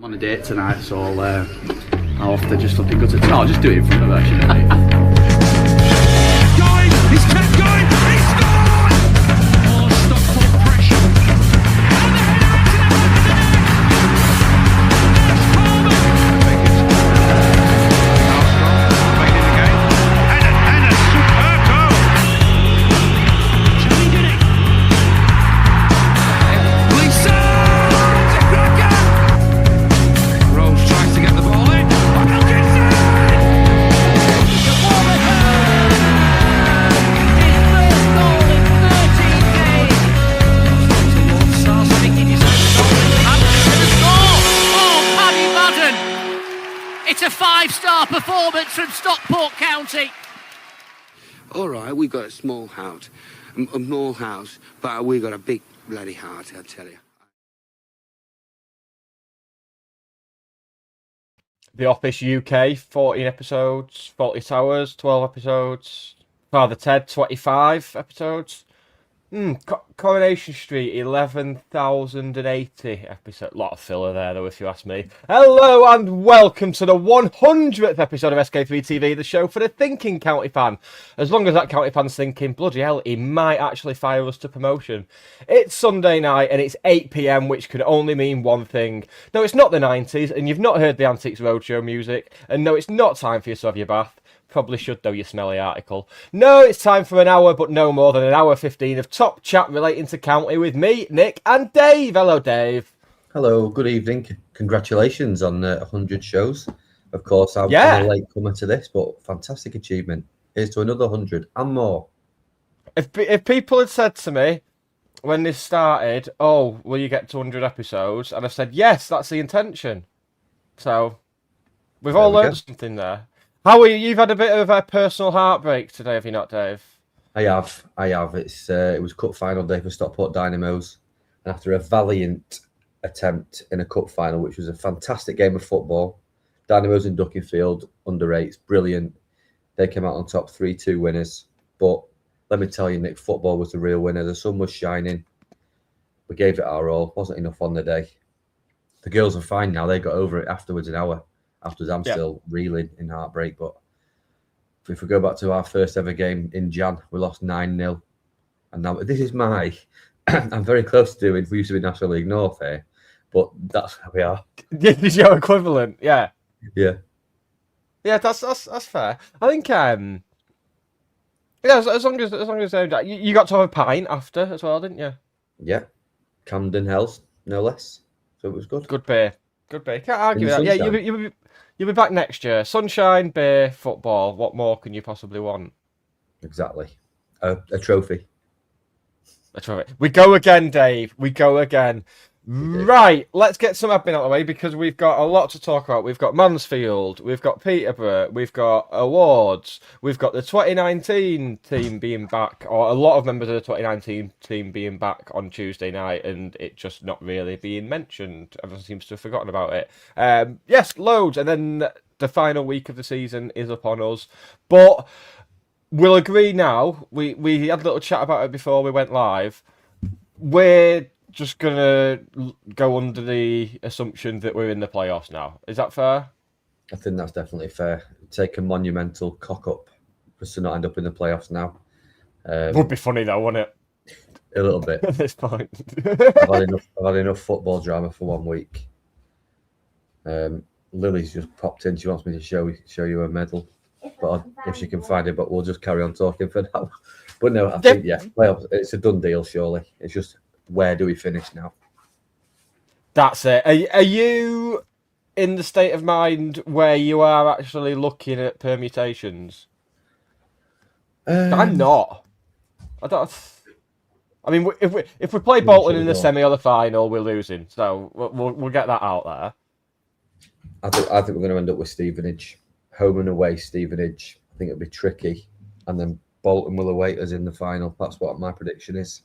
I'm on a date tonight, so I'll have to just looking good at I'll just do it in front of her, shouldn't He's kept going, he scored! Oh, Stockport pressure. And the header into the back of the net! Played in the game. And a superb goal! Johnny did it. Lisa! Rose tries to get the ball in. Wilkinson! It's a 5-star performance from Stockport County. All right, we got a small house, but we got a big bloody heart, I tell you. The Office UK, 14 episodes, 40 Towers, 12 episodes, Father Ted, 25 episodes. Coronation Street, 11,080 episodes. A lot of filler there, though, if you ask me. Hello and welcome to the 100th episode of SK3 TV, the show for the thinking county fan. As long as that county fan's thinking, bloody hell, he might actually fire us to promotion. It's Sunday night and it's 8 PM, which can only mean one thing. No, it's not the 90s, and you've not heard the Antiques Roadshow music. And no, it's not time for you to have your bath. Probably should, though, you smelly article. No, it's time for an hour, but no more than an hour 15 of top chat relating to county with me, Nick, and Dave. Hello, Dave. Hello, good evening. Congratulations on 100 shows. Of course, I'm a late comer to this, but fantastic achievement. Here's to another 100 and more. If people had said to me when this started, oh, will you get to 100 episodes? And I've said, yes, that's the intention. So, we've all learned something there. How are you? You've had a bit of a personal heartbreak today, have you not, Dave? I have. It was cup final day for Stockport Dynamos. And after a valiant attempt in a cup final, which was a fantastic game of football, Dynamos in Duckingfield, under eights, brilliant. They came out on top, 3-2 winners. But let me tell you, Nick, football was the real winner. The sun was shining. We gave it our all. Wasn't enough on the day. The girls are fine now. They got over it afterwards, an hour. Afterwards, I'm still reeling in heartbreak. But if we go back to our first ever game in Jan, we lost 9-0. And now this is my... I'm very close to doing... We used to be National League North here. But that's how we are. Is your equivalent, yeah. Yeah. Yeah, that's fair. I think... Yeah, as long as you got to have a pint after as well, didn't you? Yeah. Camden Hells, no less. So it was good. Good beer. Can't argue with that. Yeah, you'll be back next year. Sunshine, beer, football. What more can you possibly want? Exactly. A trophy. A trophy. We go again, Dave. We go again. Right, let's get some admin out of the way because we've got a lot to talk about. We've got Mansfield, we've got Peterborough, we've got awards, we've got the 2019 team being back, or a lot of members of the 2019 team being back on Tuesday night, and it just not really being mentioned. Everyone seems to have forgotten about it. Yes, loads, and then the final week of the season is upon us. But we'll agree now, we had a little chat about it before we went live. We're just gonna go under the assumption that we're in the playoffs now. Is that fair? I think that's definitely fair. Take a monumental cock up for us to not end up in the playoffs now. Would be funny though, wouldn't it? A little bit. At this point. I've had enough football drama for 1 week. Lily's just popped in. She wants me to show you her medal, but if she can find it. But we'll just carry on talking for now. But no, I think playoffs. It's a done deal. Surely it's just. Where do we finish now? That's it. Are you in the state of mind where you are actually looking at permutations? I'm not. I mean, if we play Bolton in the semi or the final, we're losing. So we'll get that out there. I think we're going to end up with Stevenage, home and away. Stevenage. I think it'll be tricky, and then Bolton will await us in the final. That's what my prediction is.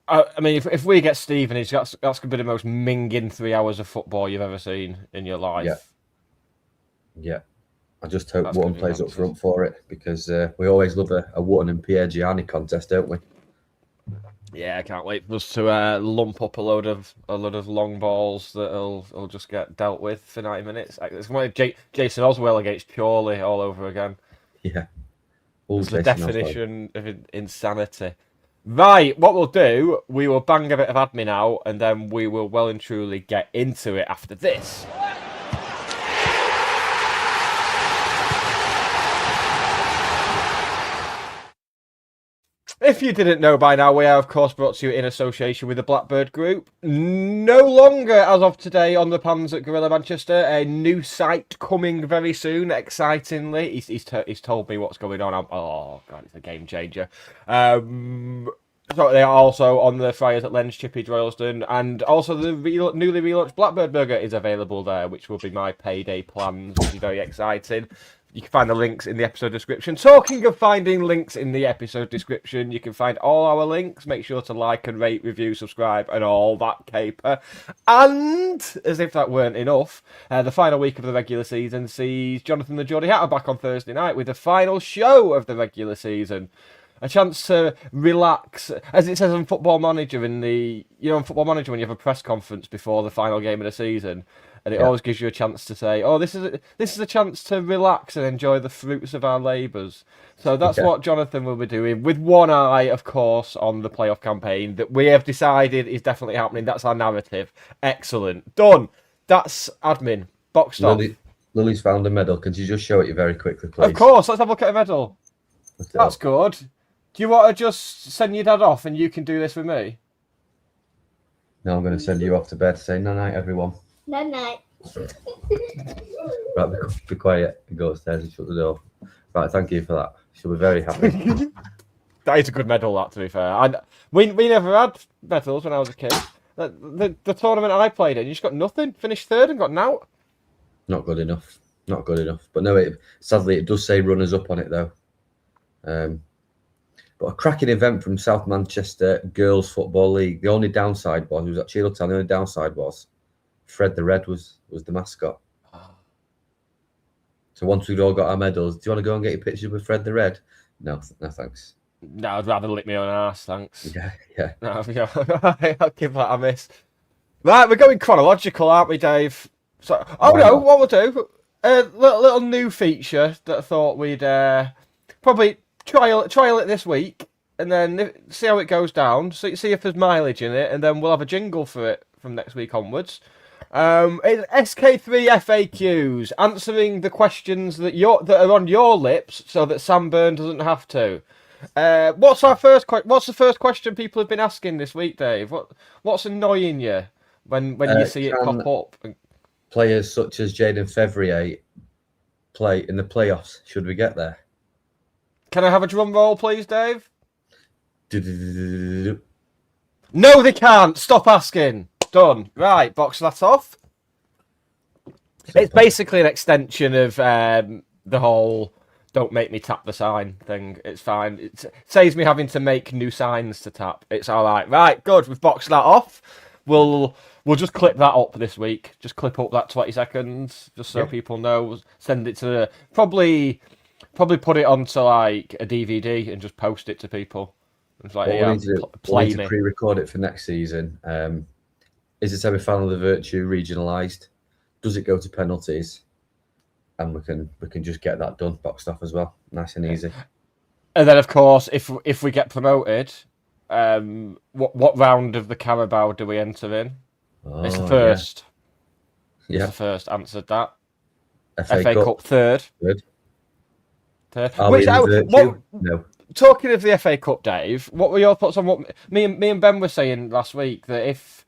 I mean, if we get Stevenage, that's going to be the most minging 3 hours of football you've ever seen in your life. Yeah. I just hope Wotton plays up front for it because we always love a Wotton and Pierre Gianni contest, don't we? Yeah, I can't wait for us to lump up a load of long balls that'll just get dealt with for 90 minutes. It's like Jason Oswell against Chorley all over again. Yeah. All It's the Jason Oswald. definition of insanity. Right, what we'll do, we will bang a bit of admin out, and then we will well and truly get into it after this. If you didn't know by now, we are, of course, brought to you in association with the Blackbird Group. No longer, as of today, on the pans at Gorilla Manchester. A new site coming very soon, excitingly. He's told me what's going on. Oh, God, it's a game changer. So they are also on the fryers at Lens, Chippy, Droylsden, and also the newly relaunched Blackbird Burger is available there, which will be my payday plans, which is very exciting. You can find the links in the episode description. Talking of finding links in the episode description, you can find all our links. Make sure to like and rate, review, subscribe, and all that caper. And, as if that weren't enough, the final week of the regular season sees Jonathan the Geordie Hatter back on Thursday night with the final show of the regular season. A chance to relax, as it says on Football Manager on Football Manager when you have a press conference before the final game of the season, and it always gives you a chance to say, "Oh, this is a chance to relax and enjoy the fruits of our labours." So that's what Jonathan will be doing, with one eye, of course, on the playoff campaign that we have decided is definitely happening. That's our narrative. Excellent, done. That's admin boxed off. Lily's found a medal. Can you just show it you very quickly, please? Of course. Let's have a look at a medal. That's good. Do you want to just send your dad off and you can do this with me? No, I'm going to send you off to bed. Say night-night, everyone. Night-night. Right, be quiet and go upstairs and shut the door. Right, thank you for that. She'll be very happy. That is a good medal, that, to be fair. We never had medals when I was a kid. The tournament I played in, you just got nothing. Finished third and got out. Not good enough. Not good enough. But no, sadly, it does say runners-up on it, though. But a cracking event from South Manchester Girls Football League. The only downside was, it was at Cheadleton, the only downside was Fred the Red was the mascot. So once we'd all got our medals, do you want to go and get your picture with Fred the Red? No, thanks. No, I'd rather lick my own arse, thanks. Yeah. No, I'll give that a miss. Right, we're going chronological, aren't we, Dave? So, what we'll do, a little new feature that I thought we'd probably trial it this week, and then see how it goes down. See if there's mileage in it, and then we'll have a jingle for it from next week onwards. It's SK3 FAQs, answering the questions that are on your lips, so that Sam Byrne doesn't have to. What's the first question people have been asking this week, Dave? What's annoying you when you see it pop up? Players such as Jaden Fevrier play in the playoffs. Should we get there? Can I have a drum roll, please, Dave? No, No, they can't. Stop asking. Done. Right, box that off. It's basically an extension of the whole "don't make me tap the sign" thing. It's fine. It saves me having to make new signs to tap. It's all right. Right, good. We've boxed that off. We'll just clip that up this week. Just clip up that 20 seconds, just so people know. Send it to probably put it onto like a DVD and just post it to people. It's like, we need to pre-record it for next season. Is the semi-final of the Virtue regionalised? Does it go to penalties? And we can just get that done, boxed off as well, nice and easy. And then, of course, if we get promoted, what round of the Carabao do we enter in? It's the first. Yeah, it's the first. Answered that. FA Cup third. Good. No. Talking of the FA Cup, Dave, what were your thoughts on what me and Ben were saying last week? That if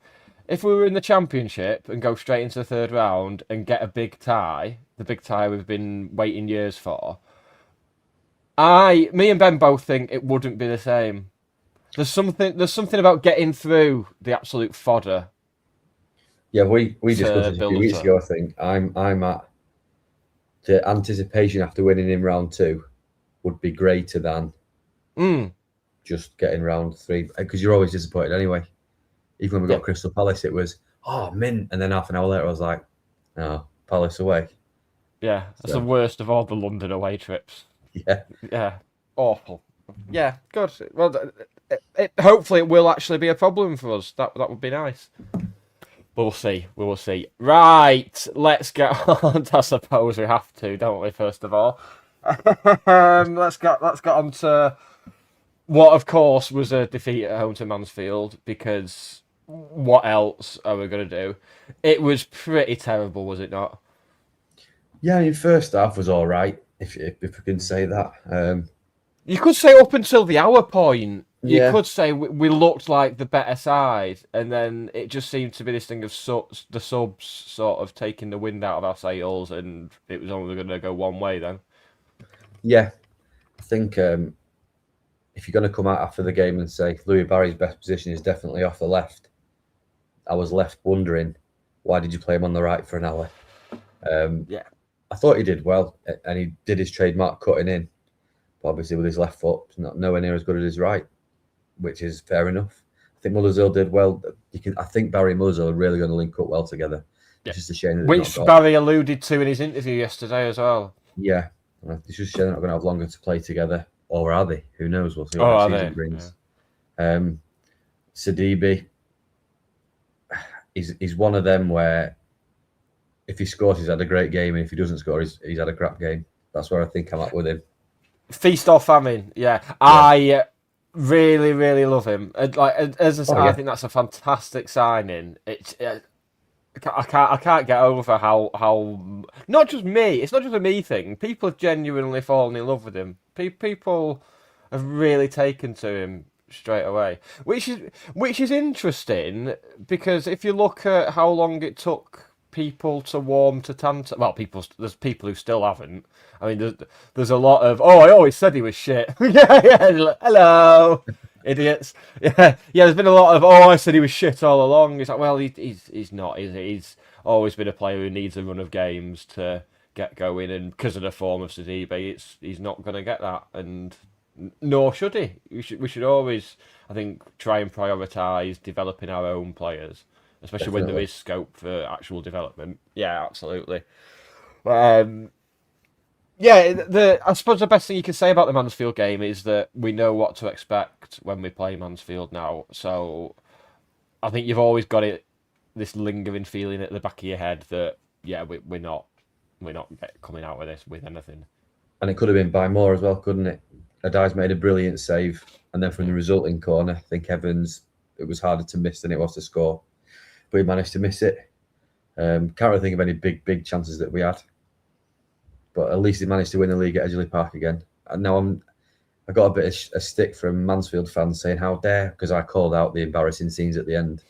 we were in the Championship and go straight into the third round and get a big tie, the big tie we've been waiting years for, me and Ben both think it wouldn't be the same. There's something about getting through the absolute fodder. Yeah, we discussed it a few weeks ago. I think I'm at the anticipation after winning in round 2 would be greater than just getting round 3, because you're always disappointed anyway. Even when we got Crystal Palace, it was mint, and then half an hour later I was like, no, Palace away. Yeah, that's the worst of all the London away trips. Yeah, awful. Yeah, good. Well, hopefully it will actually be a problem for us. That would be nice. We'll see. We will see. Right, let's get on. I suppose we have to, don't we? First of all, let's get on to what, of course, was a defeat at home to Mansfield. Because what else are we going to do? It was pretty terrible, was it not? Yeah, I mean, first half was all right, if we can say that. You could say up until the hour point. You Yeah. could say we looked like the better side, and then it just seemed to be this thing of the subs sort of taking the wind out of our sails, and it was only going to go one way then. Yeah, I think if you're going to come out after the game and say Louis Barry's best position is definitely off the left, I was left wondering, why did you play him on the right for an hour? Yeah. I thought he did well, and he did his trademark cutting in, but obviously with his left foot, not nowhere near as good as his right, which is fair enough. I think Motherwell did well. I think Barry and Motherwell are really going to link up well together. Yeah. It's just a shame that Which Barry alluded to in his interview yesterday as well. Yeah, it's just a shame they're not going to have longer to play together, or are they? Who knows? We'll see what Are next they? season brings. Sidibe, he's one of them where if he scores, he's had a great game, and if he doesn't score, he's had a crap game. That's where I think I'm at with him. Feast or famine, yeah. I really, really love him. As I say, I think that's a fantastic signing. I can't get over how not just me. It's not just a me thing. People have genuinely fallen in love with him. People have really taken to him straight away, which is interesting because if you look at how long it took people to warm to Tanta, well, there's people who still haven't. I mean, there's a lot of I always said he was shit. yeah, hello, idiots. Yeah. There's been a lot of I said he was shit all along. It's like, well, he's not, is he? He's always been a player who needs a run of games to get going, and because of the form of Sidibe, he's not going to get that, and nor should he. We should always, I think, try and prioritise developing our own players, especially when there is scope for actual development. Yeah, absolutely. I suppose the best thing you can say about the Mansfield game is that we know what to expect when we play Mansfield now. So I think you've always got this lingering feeling at the back of your head that we're not coming out of this with anything. And it could have been by more as well, couldn't it? Adai's made a brilliant save, and then from the resulting corner, I think Evans, it was harder to miss than it was to score, but he managed to miss it. Can't really think of any big chances that we had, but at least he managed to win the league at Edgeley Park again. And now I got a bit of a stick from Mansfield fans saying, how dare, because I called out the embarrassing scenes at the end,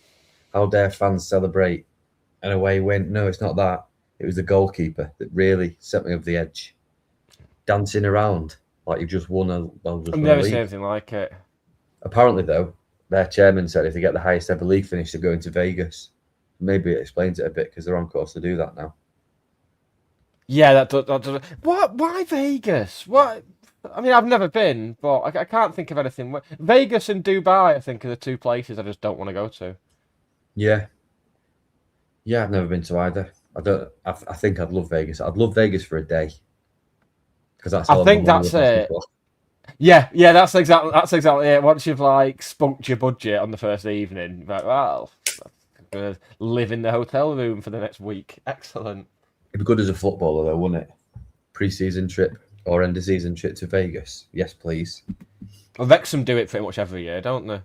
how dare fans celebrate an away win? No, it's not that. It was the goalkeeper that really set me over the edge, dancing around like you've just won I've never seen anything like it. Apparently, though, their chairman said if they get the highest ever league finish, they're going to Vegas. Maybe it explains it a bit because they're on course to do that now. Yeah, that does. Why Vegas? What? I mean, I've never been, but I can't think of anything. Vegas and Dubai, I think, are the two places I just don't want to go to. Yeah, I've never been to either. I think I'd love Vegas. I'd love Vegas for a day because that's. I think that's it. Yeah, that's exactly it. Once you've spunked your budget on the first evening, like, well, I'm gonna live in the hotel room for the next week. Excellent. It'd be good as a footballer, though, wouldn't it? Pre-season trip or end-of-season trip to Vegas. Yes, please. Well, Wrexham do it pretty much every year, don't they?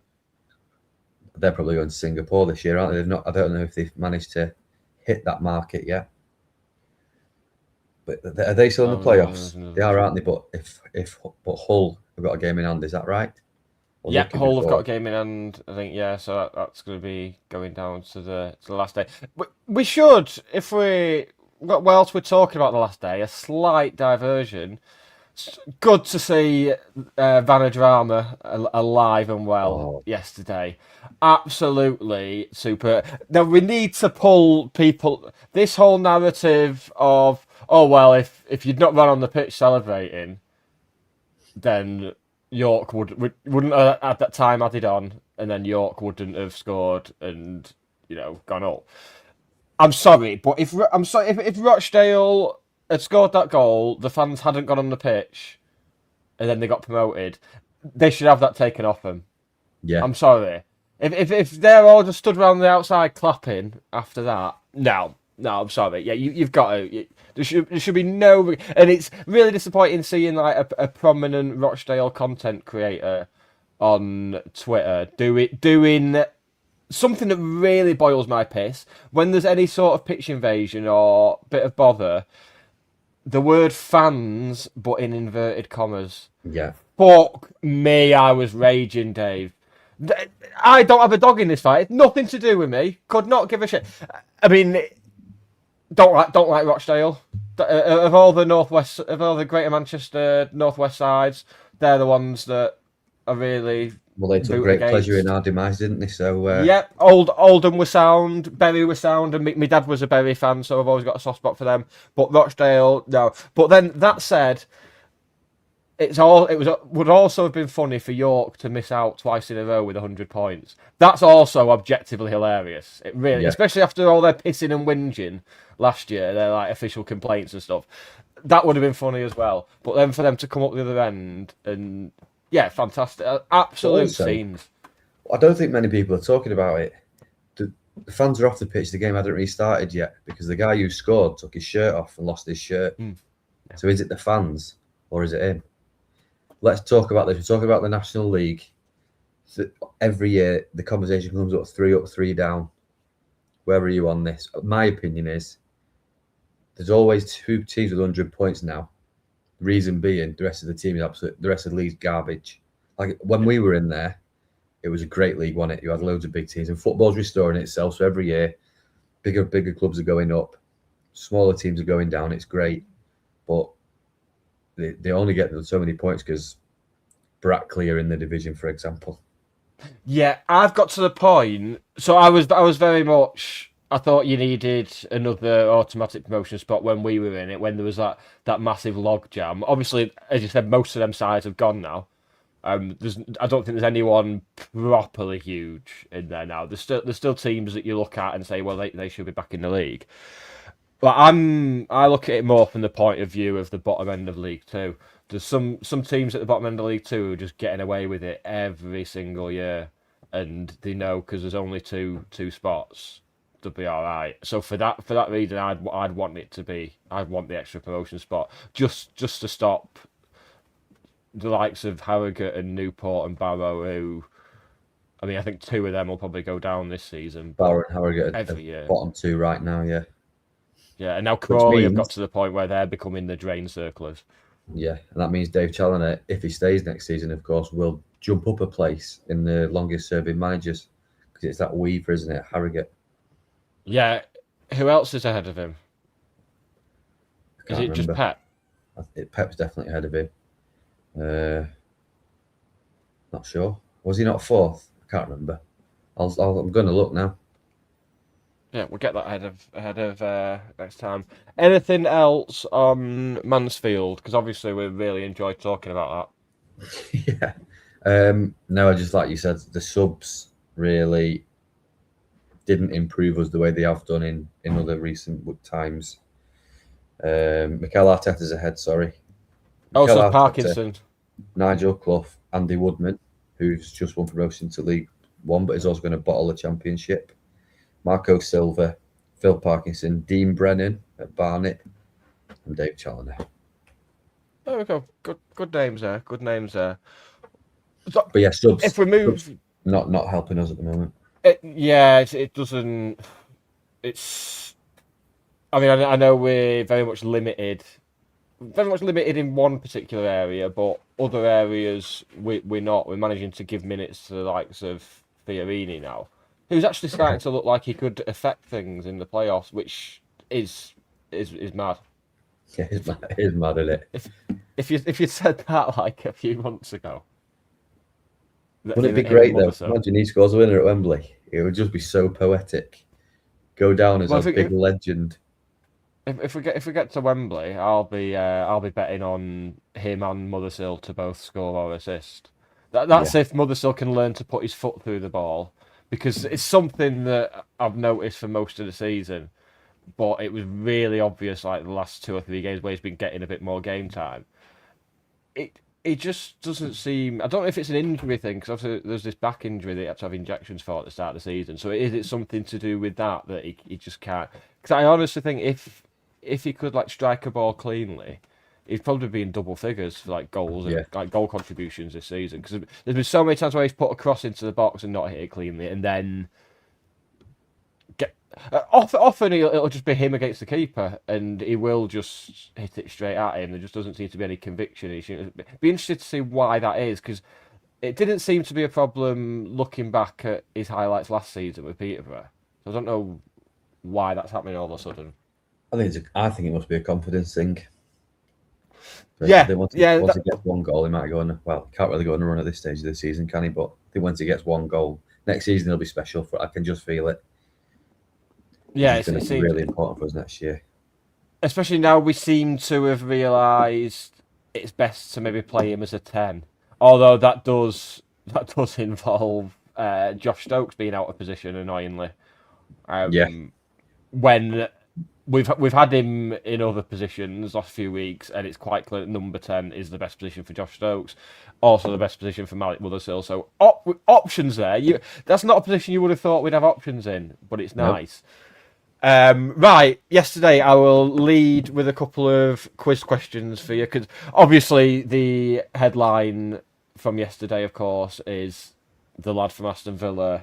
They're probably going to Singapore this year, aren't they? They've not. I don't know if they've managed to hit that market yet. But are they still in the playoffs? No. They are, aren't they? But but Hull have got a game in hand, is that right? Or Yeah, lucky Hull have before? got a game in hand, I think, yeah, so that's going to be going down to the last day. We should, whilst we're talking about the last day, a slight diversion. Good to see Vanadrama alive and well yesterday. Absolutely super. Now, we need to pull people, this whole narrative of, if you'd not run on the pitch celebrating, then York wouldn't have at that time added on, and then York wouldn't have scored and gone up. I'm sorry, but if Rochdale had scored that goal, the fans hadn't gone on the pitch, and then they got promoted, they should have that taken off them. Yeah. I'm sorry. If they're all just stood around the outside clapping after that, no, I'm sorry. Yeah, you've got to. There should be no, and it's really disappointing seeing like a prominent Rochdale content creator on Twitter doing something that really boils my piss when there's any sort of pitch invasion or bit of bother. The word fans, but in inverted commas. Yeah. Fuck me, I was raging, Dave. I don't have a dog in this fight. It's nothing to do with me. Could not give a shit. I mean, don't like Rochdale. Of all the Greater Manchester northwest sides, they're the ones that are really. Well, they took great pleasure in our demise, didn't they? So. Yep, Oldham was sound, Bury was sound, and my dad was a Bury fan, so I've always got a soft spot for them. But Rochdale, no. But then that said, would also have been funny for York to miss out twice in a row with 100 points. That's also objectively hilarious. It really, especially after all their pissing and whinging last year, their like official complaints and stuff. That would have been funny as well. But then for them to come up the other end and yeah, fantastic, absolute scenes. I don't think many people are talking about it. The fans are off the pitch. The game hadn't restarted yet because the guy who scored took his shirt off and lost his shirt. Yeah. So is it the fans or is it him? Let's talk about this. We're talking about the National League. So every year, the conversation comes up 3 up, 3 down. Where are you on this? My opinion is there's always 2 teams with 100 points now. Reason being, the rest of the team is absolute. The rest of the league's garbage. Like when we were in there, it was a great league, wasn't it? You had loads of big teams, and football's restoring itself. So every year, bigger clubs are going up, smaller teams are going down. It's great, but they only get so many points because Brackley are in the division, for example. Yeah, I've got to the point. So I was very much. I thought you needed another automatic promotion spot when we were in it, when there was that massive log jam. Obviously, as you said, most of them sides have gone now. I don't think there's anyone properly huge in there now. There's still teams that you look at and say, well, they should be back in the league. But I look at it more from the point of view of the bottom end of League Two. There's some teams at the bottom end of League Two who are just getting away with it every single year, and they know because there's only two spots, they'll be all right. So for that reason, I'd want the extra promotion spot just to stop the likes of Harrogate and Newport and Barrow, who, I mean, I think 2 of them will probably go down this season. Barrow and Harrogate every year, bottom 2 right now, yeah. Yeah, and now Crawley have got to the point where they're becoming the drain circlers. Yeah, and that means Dave Challoner, if he stays next season, of course, will jump up a place in the longest serving managers because it's that Weaver, isn't it, Harrogate? Yeah, who else is ahead of him? Is it just Pep? Pep's definitely ahead of him. Not sure. Was he not 4th? I can't remember. I'm going to look now. Yeah, we'll get that ahead of next time. Anything else on Mansfield? Because obviously we really enjoyed talking about that. Yeah. No, I just like you said, the subs really didn't improve us the way they have done in other recent times. Mikel Arteta's ahead, sorry. Also Parkinson. Nigel Clough, Andy Woodman, who's just won promotion to League One, but is also going to bottle the championship. Marco Silva, Phil Parkinson, Dean Brennan at Barnet, and Dave Challoner. There we go. Good names there. Good names there. So, but yeah, subs. If we move, not helping us at the moment. It doesn't. It's. I mean, I know we're very much limited in one particular area, but other areas we're not. We're managing to give minutes to the likes of Fiorini now, who's actually starting to look like he could affect things in the playoffs, which is mad. Yeah, it's mad, isn't it? If you said that like a few months ago, wouldn't it be great though? Imagine he scores a winner at Wembley. It would just be so poetic. Go down as a big legend. If we get to Wembley, I'll be betting on him and Mothersill to both score or assist. That's if Mothersill can learn to put his foot through the ball, because it's something that I've noticed for most of the season, but it was really obvious like the last 2 or 3 games where he's been getting a bit more game time. He just doesn't seem. I don't know if it's an injury thing, because obviously there's this back injury that he had to have injections for at the start of the season. So is it something to do with that he just can't? Because I honestly think if he could like strike a ball cleanly, he'd probably be in double figures for like goals and like goal contributions this season. Because there's been so many times where he's put a cross into the box and not hit it cleanly, and then often it'll just be him against the keeper, and he will just hit it straight at him. There just doesn't seem to be any conviction. It'd be interested to see why that is, because it didn't seem to be a problem looking back at his highlights last season with Peterborough. So I don't know why that's happening all of a sudden. I think it must be a confidence thing. But once he gets one goal, he might go on. Well, can't really go on a run at this stage of the season, can he? But I think once he gets one goal, next season it'll be special. I can just feel it. Yeah, it's going to be really important for us next year. Especially now we seem to have realised it's best to maybe play him as a 10. Although that does involve Josh Stokes being out of position, annoyingly. When we've had him in other positions last few weeks, and it's quite clear that number 10 is the best position for Josh Stokes, also the best position for Malik Mothersill. So options there. That's not a position you would have thought we'd have options in, but it's nice. Right, yesterday I will lead with a couple of quiz questions for you, because obviously the headline from yesterday, of course, is the lad from Aston Villa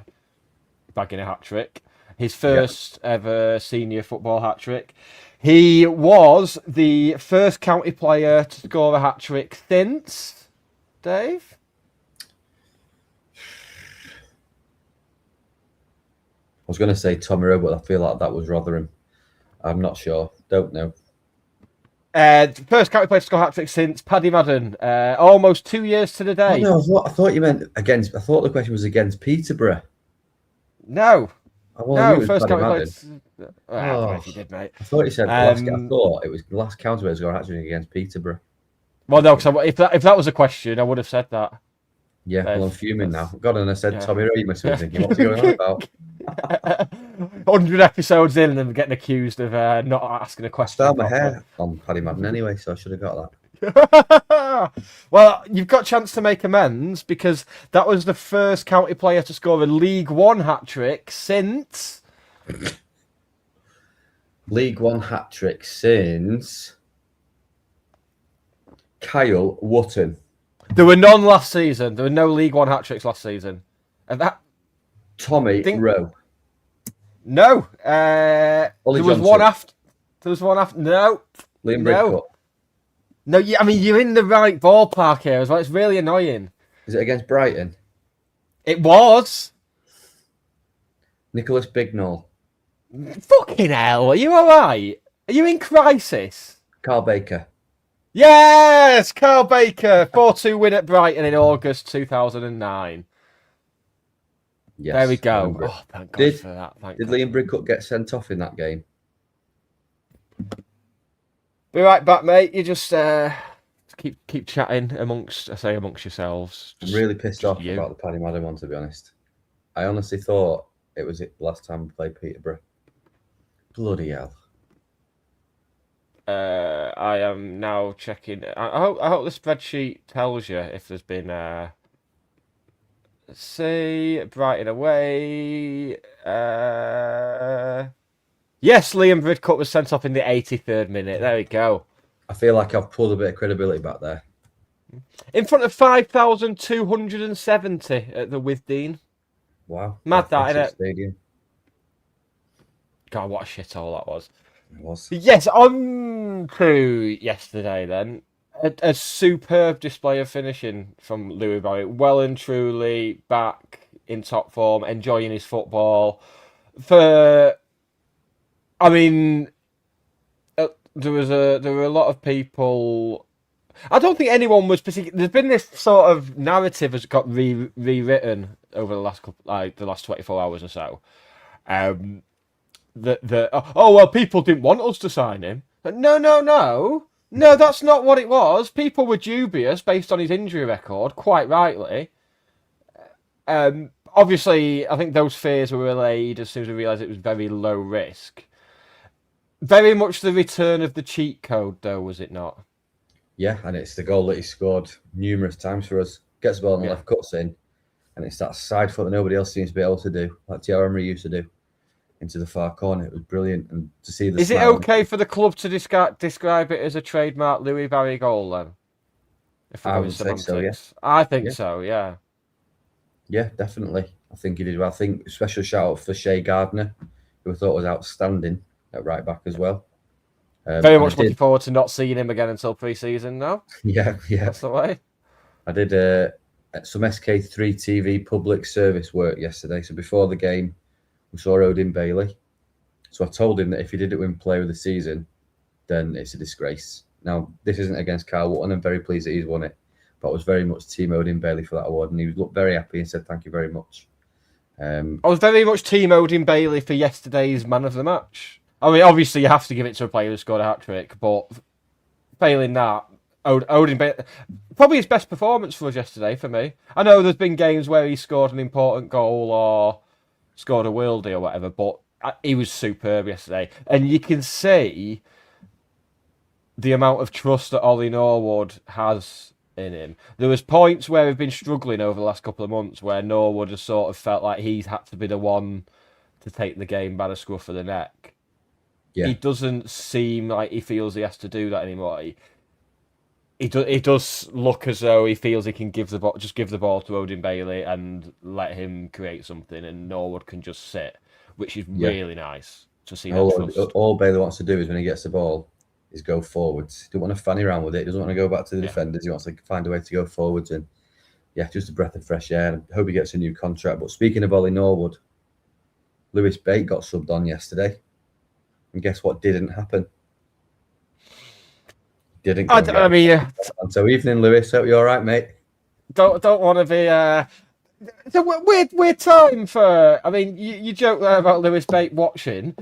bagging a hat-trick. His first ever senior football hat-trick. He was the first county player to score a hat-trick since... Dave? I was going to say Tommy but I feel like that was Rotherham. I'm not sure. Don't know. First county player to score hat-trick since Paddy Madden. Almost 2 years to the day. Oh, no, I thought you meant against... I thought the question was against Peterborough. No. No, first county player. I don't know if you did, mate. I thought you said I thought it was the last county player to score hat-trick against Peterborough. Well, no, because if that was a question, I would have said that. Yeah, well, I'm fuming now. God, and I said Tommy Rowe, you must be thinking, what's he going on about? 100 episodes in and getting accused of not asking a question. I started my hair on Paddy Madden anyway, so I should have got that. Well, you've got a chance to make amends, because that was the first county player to score a League One hat-trick since... League One hat-trick since... Kyle Wotton. There were none last season. There were no League One hat-tricks last season. And that... Tommy Rowe. No. There was one after... No. Liam Bridcut. No, I mean, you're in the right ballpark here as well. It's really annoying. Is it against Brighton? It was. Nicholas Bignall. Fucking hell, are you alright? Are you in crisis? Carl Baker. Yes, Carl Baker. 4-2 win at Brighton in August 2009. Yes, there we go. Oh, thank God for that. Did Liam Bridcut get sent off in that game? Be right back, mate. You just keep chatting amongst yourselves. I'm really pissed off about the Paddy Madden one, to be honest. I honestly thought it was the last time we played Peterborough. Bloody hell. I am now checking. I hope the spreadsheet tells you if there's been. Let's see, Brighton away. Yes, Liam Bridcut was sent off in the 83rd minute. There we go. I feel like I've pulled a bit of credibility back there. In front of 5,270 at the Withdean. Wow. Mad that, innit? Stadium. God, what a shithole that was. It was. Yes, on to yesterday then. A superb display of finishing from Louis Barry. Well and truly back in top form, enjoying his football. There were a lot of people. I don't think anyone was particularly. There's been this sort of narrative has got rewritten over the last the last 24 hours or so. People didn't want us to sign him. No, that's not what it was. People were dubious based on his injury record, quite rightly. Obviously, I think those fears were allayed as soon as we realised it was very low risk. Very much the return of the cheat code, though, was it not? Yeah, and it's the goal that he scored numerous times for us. Gets the ball on the Yeah. left, cuts in, and it's that side foot that nobody else seems to be able to do, like Thierry Henry used to do, into the far corner. It was brilliant, and to see the Is it smile. okay for the club to describe it as a trademark Louis Barry goal then? If we're I going would say semantics, so, yeah. I think Yeah. so. Yeah. Yeah, definitely. I think he did well. I think special shout out for Shea Gardner, who I thought was outstanding at right back as well. Very And I much looking did, forward to not seeing him again until pre-season now. yeah. That's the way. I did some SK3 TV public service work yesterday. So before the game, we saw Odin Bailey. So I told him that if he didn't win Player of the Season, then it's a disgrace. Now, this isn't against Carl Wootton. I'm very pleased that he's won it. But I was very much Team Odin Bailey for that award. And he looked very happy and said, thank you very much. I was very much Team Odin Bailey for yesterday's man of the match. I mean, obviously you have to give it to a player who scored a hat-trick, but failing that, Odin Bailey, probably his best performance for us yesterday for me. I know there's been games where he scored an important goal or scored a worldie or whatever, but he was superb yesterday. And you can see the amount of trust that Ollie Norwood has in him. There was points where we've been struggling over the last couple of months where Norwood has sort of felt like he's had to be the one to take the game by the scruff of the neck. Yeah. He doesn't seem like he feels he has to do that anymore. He does look as though he feels he can give the ball to Odin Bailey and let him create something, and Norwood can just sit, which is really nice to see. All Bailey wants to do is when he gets the ball is go forwards. He doesn't want to fanny around with it. He doesn't want to go back to the defenders. He wants to find a way to go forwards, and just a breath of fresh air. I hope he gets a new contract. But speaking of Ollie Norwood, Lewis Bate got subbed on yesterday, and guess what didn't happen? Didn't. I mean, so evening, Lewis. Hope you're all right, mate. Don't want to be. It's a weird time for. I mean, you joke there about Lewis Bate watching,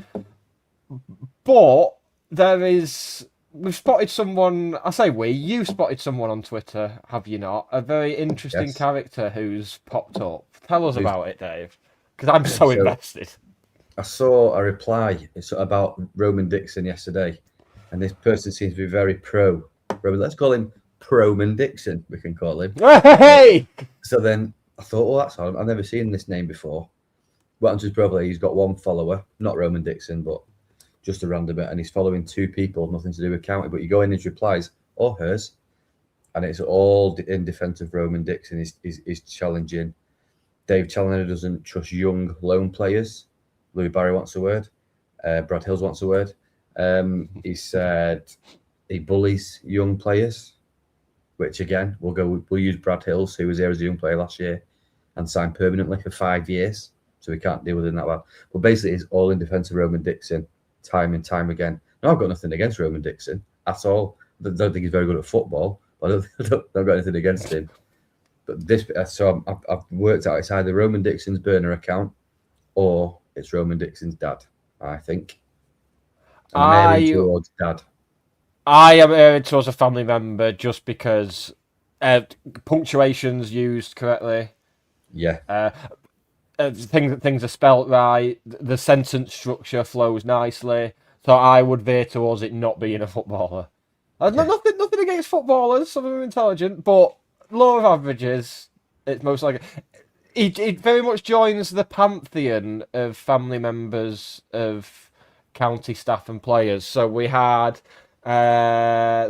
but we've spotted someone. I say you spotted someone on Twitter, have you not? A very interesting character who's popped up. Tell us about it, Dave, because I'm so invested. I saw a reply about Roman Dixon yesterday, and this person seems to be very pro Roman. Let's call him Proman Dixon. We can call him. Hey! So then I thought, well, that's odd. I've never seen this name before. What happens is probably he's got one follower, not Roman Dixon, but just a random bit, and he's following two people, nothing to do with county. But you go in his replies or hers, and it's all in defence of Roman Dixon. He's challenging. Dave Challoner doesn't trust young lone players. Louis Barry wants a word. Brad Hills wants a word. He said he bullies young players, which again we'll use Brad Hills, who was here as a young player last year and signed permanently for 5 years, so we can't deal with him that well. But basically, it's all in defence of Roman Dixon, time and time again. Now, I've got nothing against Roman Dixon at all. I don't think he's very good at football, but I've got anything against him. But I've worked out it's either Roman Dixon's burner account or it's Roman Dixon's dad, I think. I'm airing towards dad. I am airing towards a family member just because punctuation's used correctly. Yeah. Things are spelt right. The sentence structure flows nicely. So I would veer towards it not being a footballer. Nothing against footballers. Some of them are intelligent, but law of averages, it's most likely. He very much joins the pantheon of family members of county staff and players. So we had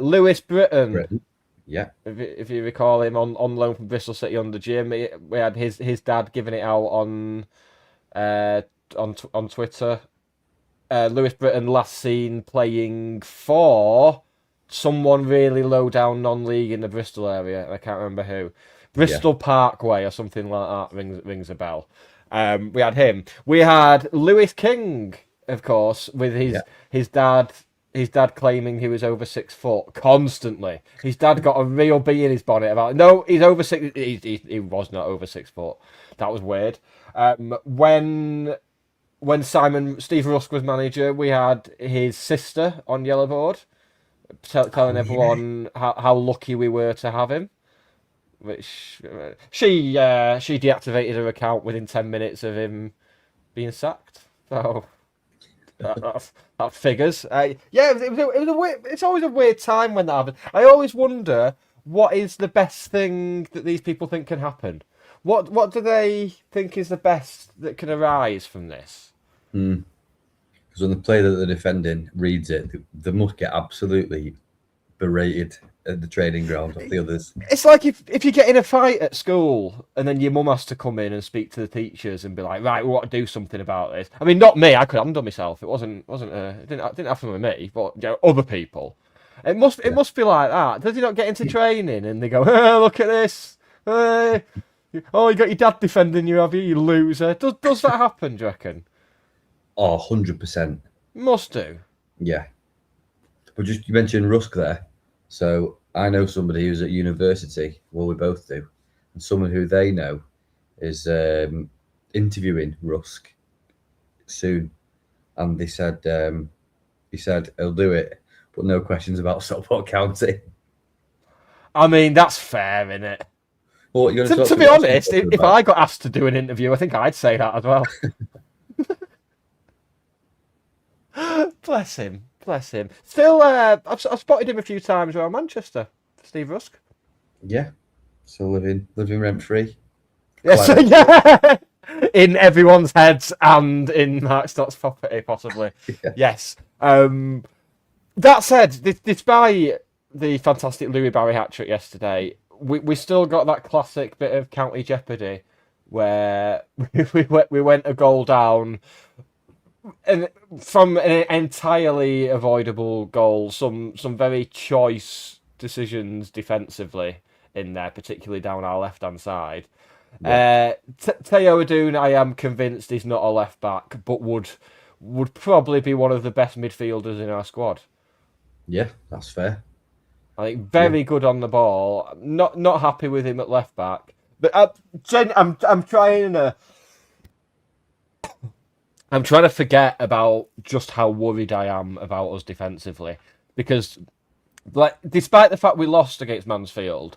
Lewis Britton. Yeah. If you recall him on loan from Bristol City under Jim. We had his dad giving it out on Twitter. Lewis Britton last seen playing for someone really low down non-league in the Bristol area. I can't remember who. Bristol Parkway or something like that rings a bell. We had him. We had Lewis King, of course, with his dad. His dad claiming he was over 6 foot constantly. His dad got a real bee in his bonnet about no, he's over 6. He was not over 6 foot. That was weird. When Steve Rusk was manager, we had his sister on Yellowboard telling everyone how lucky we were to have him. Which she deactivated her account within 10 minutes of him being sacked. So That figures. Yeah, it was a weird, it's always a weird time when that happens. I always wonder what is the best thing that these people think can happen. What do they think is the best that can arise from this? Because when the player that they're defending reads it, they must get absolutely berated at the training ground of the others. It's like if you get in a fight at school and then your mum has to come in and speak to the teachers and be like, right, we want to do something about this. I mean, not me. I could handle myself. It didn't happen with me, but other people. It must be like that. Does he not get into training and they go, oh, look at this? Oh, you got your dad defending you, have you loser? Does that happen? Do you reckon? Oh, 100%. Must do. Yeah. But you mentioned Rusk there. So I know somebody who's at university. Well, we both do. And someone who they know is interviewing Rusk soon. And he said he'll do it, but no questions about Stockport County. I mean, that's fair, isn't it? Well, you're To be honest, if I got asked to do an interview, I think I'd say that as well. Bless him. Still, I've spotted him a few times around Manchester, Steve Rusk. Yeah. So living rent free. Yes, yeah. In everyone's heads and in Mark Stott's property, possibly. Yeah. Yes. That said, despite the fantastic Louis Barry hat-trick yesterday, we still got that classic bit of county jeopardy where we went a goal down. And from an entirely avoidable goal, some very choice decisions defensively in there, particularly down our left-hand side. Yeah. Teo Adoon, I am convinced, is not a left-back, but would probably be one of the best midfielders in our squad. Yeah, that's fair. I think very good on the ball. Not happy with him at left-back. But I'm trying to... I'm trying to forget about just how worried I am about us defensively, because, like, despite the fact we lost against Mansfield,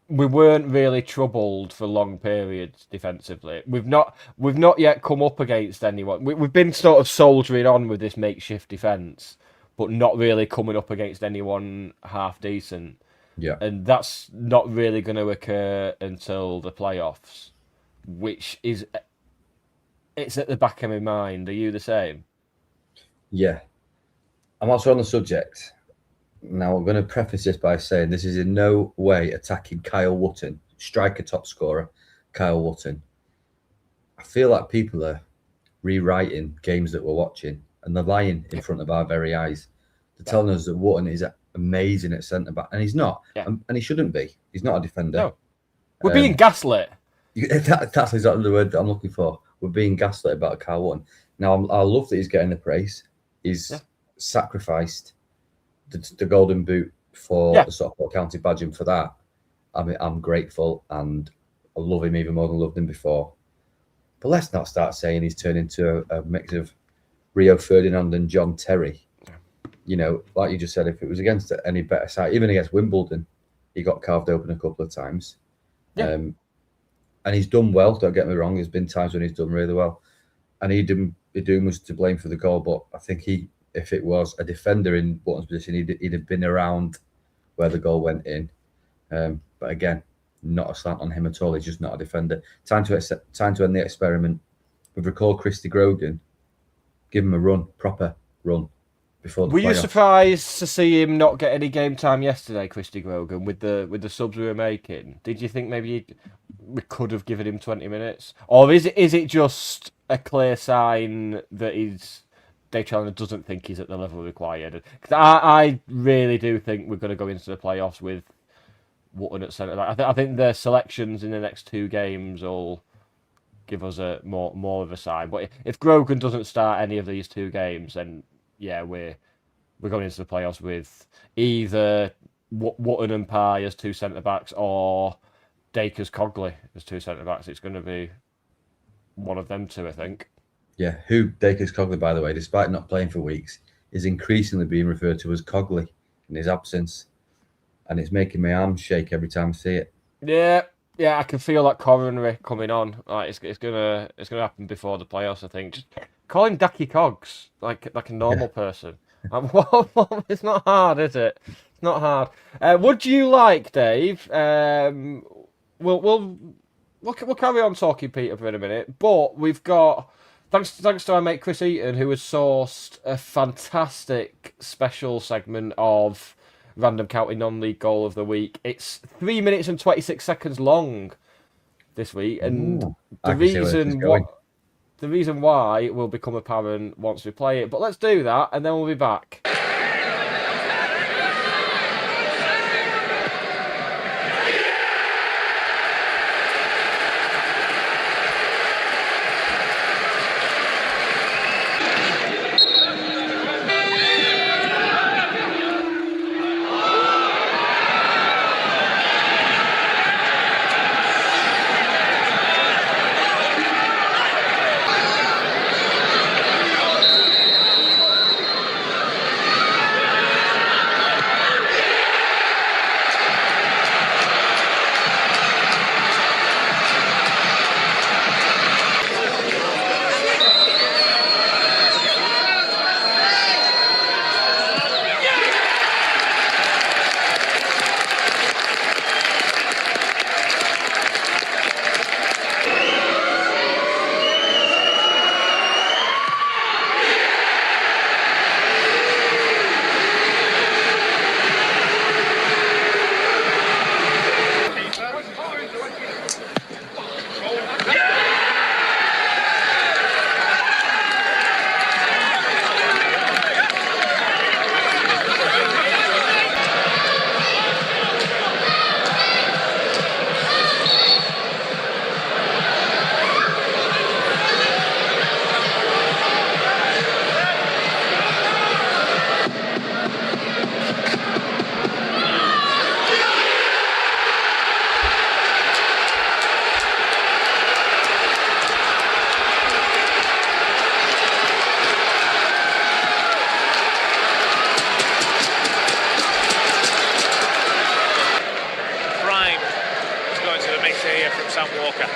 we weren't really troubled for long periods defensively. We've not yet come up against anyone. We've been sort of soldiering on with this makeshift defence, but not really coming up against anyone half decent. Yeah, and that's not really going to occur until the playoffs, which is. It's at the back of my mind. Are you the same? Yeah. I'm also on the subject. Now, I'm going to preface this by saying this is in no way attacking Kyle Wootton, striker top scorer, Kyle Wootton. I feel like people are rewriting games that we're watching and they're lying in front of our very eyes. They're telling us that Wootton is amazing at centre-back, and he's not. Yeah. And he shouldn't be. He's not a defender. No. We're being gaslit. That's exactly the word that I'm looking for. We're being gaslit about Kyle Wootton. Now, I love that he's getting the praise. He's sacrificed the golden boot for the Stockport County badge, and for that, I mean, I'm grateful, and I love him even more than I loved him before. But let's not start saying he's turned into a mix of Rio Ferdinand and John Terry. You know, like you just said, if it was against any better side, even against Wimbledon, he got carved open a couple of times. Yeah. And he's done well, don't get me wrong. There's been times when he's done really well. And Idun was to blame for the goal, but I think if it was a defender in Wootton's position, he'd have been around where the goal went in. But again, not a slant on him at all. He's just not a defender. Time to end the experiment. We've recalled Christy Grogan. Give him a run, proper run. Before the Were you surprised to see him not get any game time yesterday, Christy Grogan, with the subs we were making? Did you think maybe we could have given him 20 minutes? Or is it just a clear sign that Dave Challoner doesn't think he's at the level required? Because I really do think we're going to go into the playoffs with Wootton at centre. I think the selections in the next two games will give us a more of a sign. But if Grogan doesn't start any of these two games, then yeah, we're going into the playoffs with either Wootton and Pye as two centre backs or Dacres Cogley as two centre backs. It's going to be one of them two, I think. Yeah, who Dacres Cogley, by the way, despite not playing for weeks, is increasingly being referred to as Cogley in his absence, and it's making my arms shake every time I see it. Yeah, I can feel that coronary coming on. Like it's gonna happen before the playoffs, I think. Just Call him Ducky Cogs, like a normal person. It's not hard, is it? It's not hard. Would you like, Dave? We'll carry on talking Peterborough in a minute, but we've got thanks to our mate Chris Eaton, who has sourced a fantastic special segment of Random County Non-League Goal of the Week. It's 3 minutes and 26 seconds long this week, and the reason why will become apparent once we play it. But let's do that, and then we'll be back.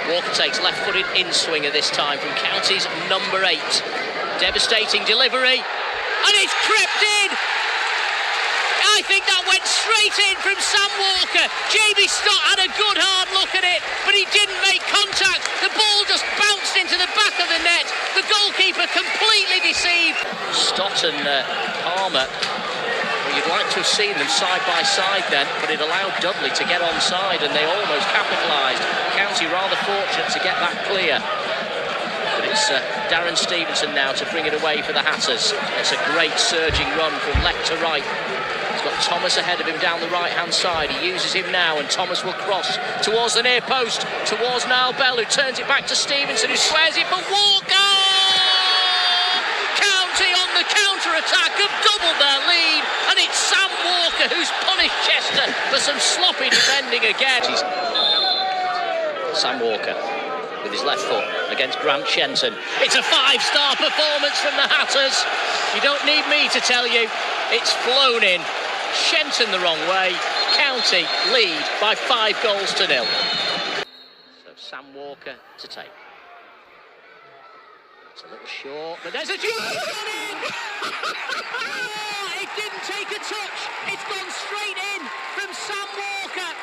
Walker takes left-footed in-swinger this time from County's number 8. Devastating delivery, and it's crept in! I think that went straight in from Sam Walker. Jamie Stott had a good hard look at it, but he didn't make contact. The ball just bounced into the back of the net. The goalkeeper completely deceived. Stott and Palmer, well, you'd like to have seen them side by side then, but it allowed Dudley to get onside and they almost capitalised. County rather fortunate to get that clear. But it's Darren Stevenson now to bring it away for the Hatters. It's a great surging run from left to right. He's got Thomas ahead of him down the right-hand side. He uses him now, and Thomas will cross towards the near post, towards Niall Bell, who turns it back to Stevenson, who squares it for Walker! County on the counter-attack have doubled their lead, and it's Sam Walker who's punished Chester for some sloppy defending again. Sam Walker with his left foot against Grant Shenton. It's a 5-star performance from the Hatters. You don't need me to tell you, it's flown in. Shenton the wrong way. County lead by 5-0. So Sam Walker to take. It's a little short, but there's a... It didn't take a touch. It's gone straight in from Sam Walker.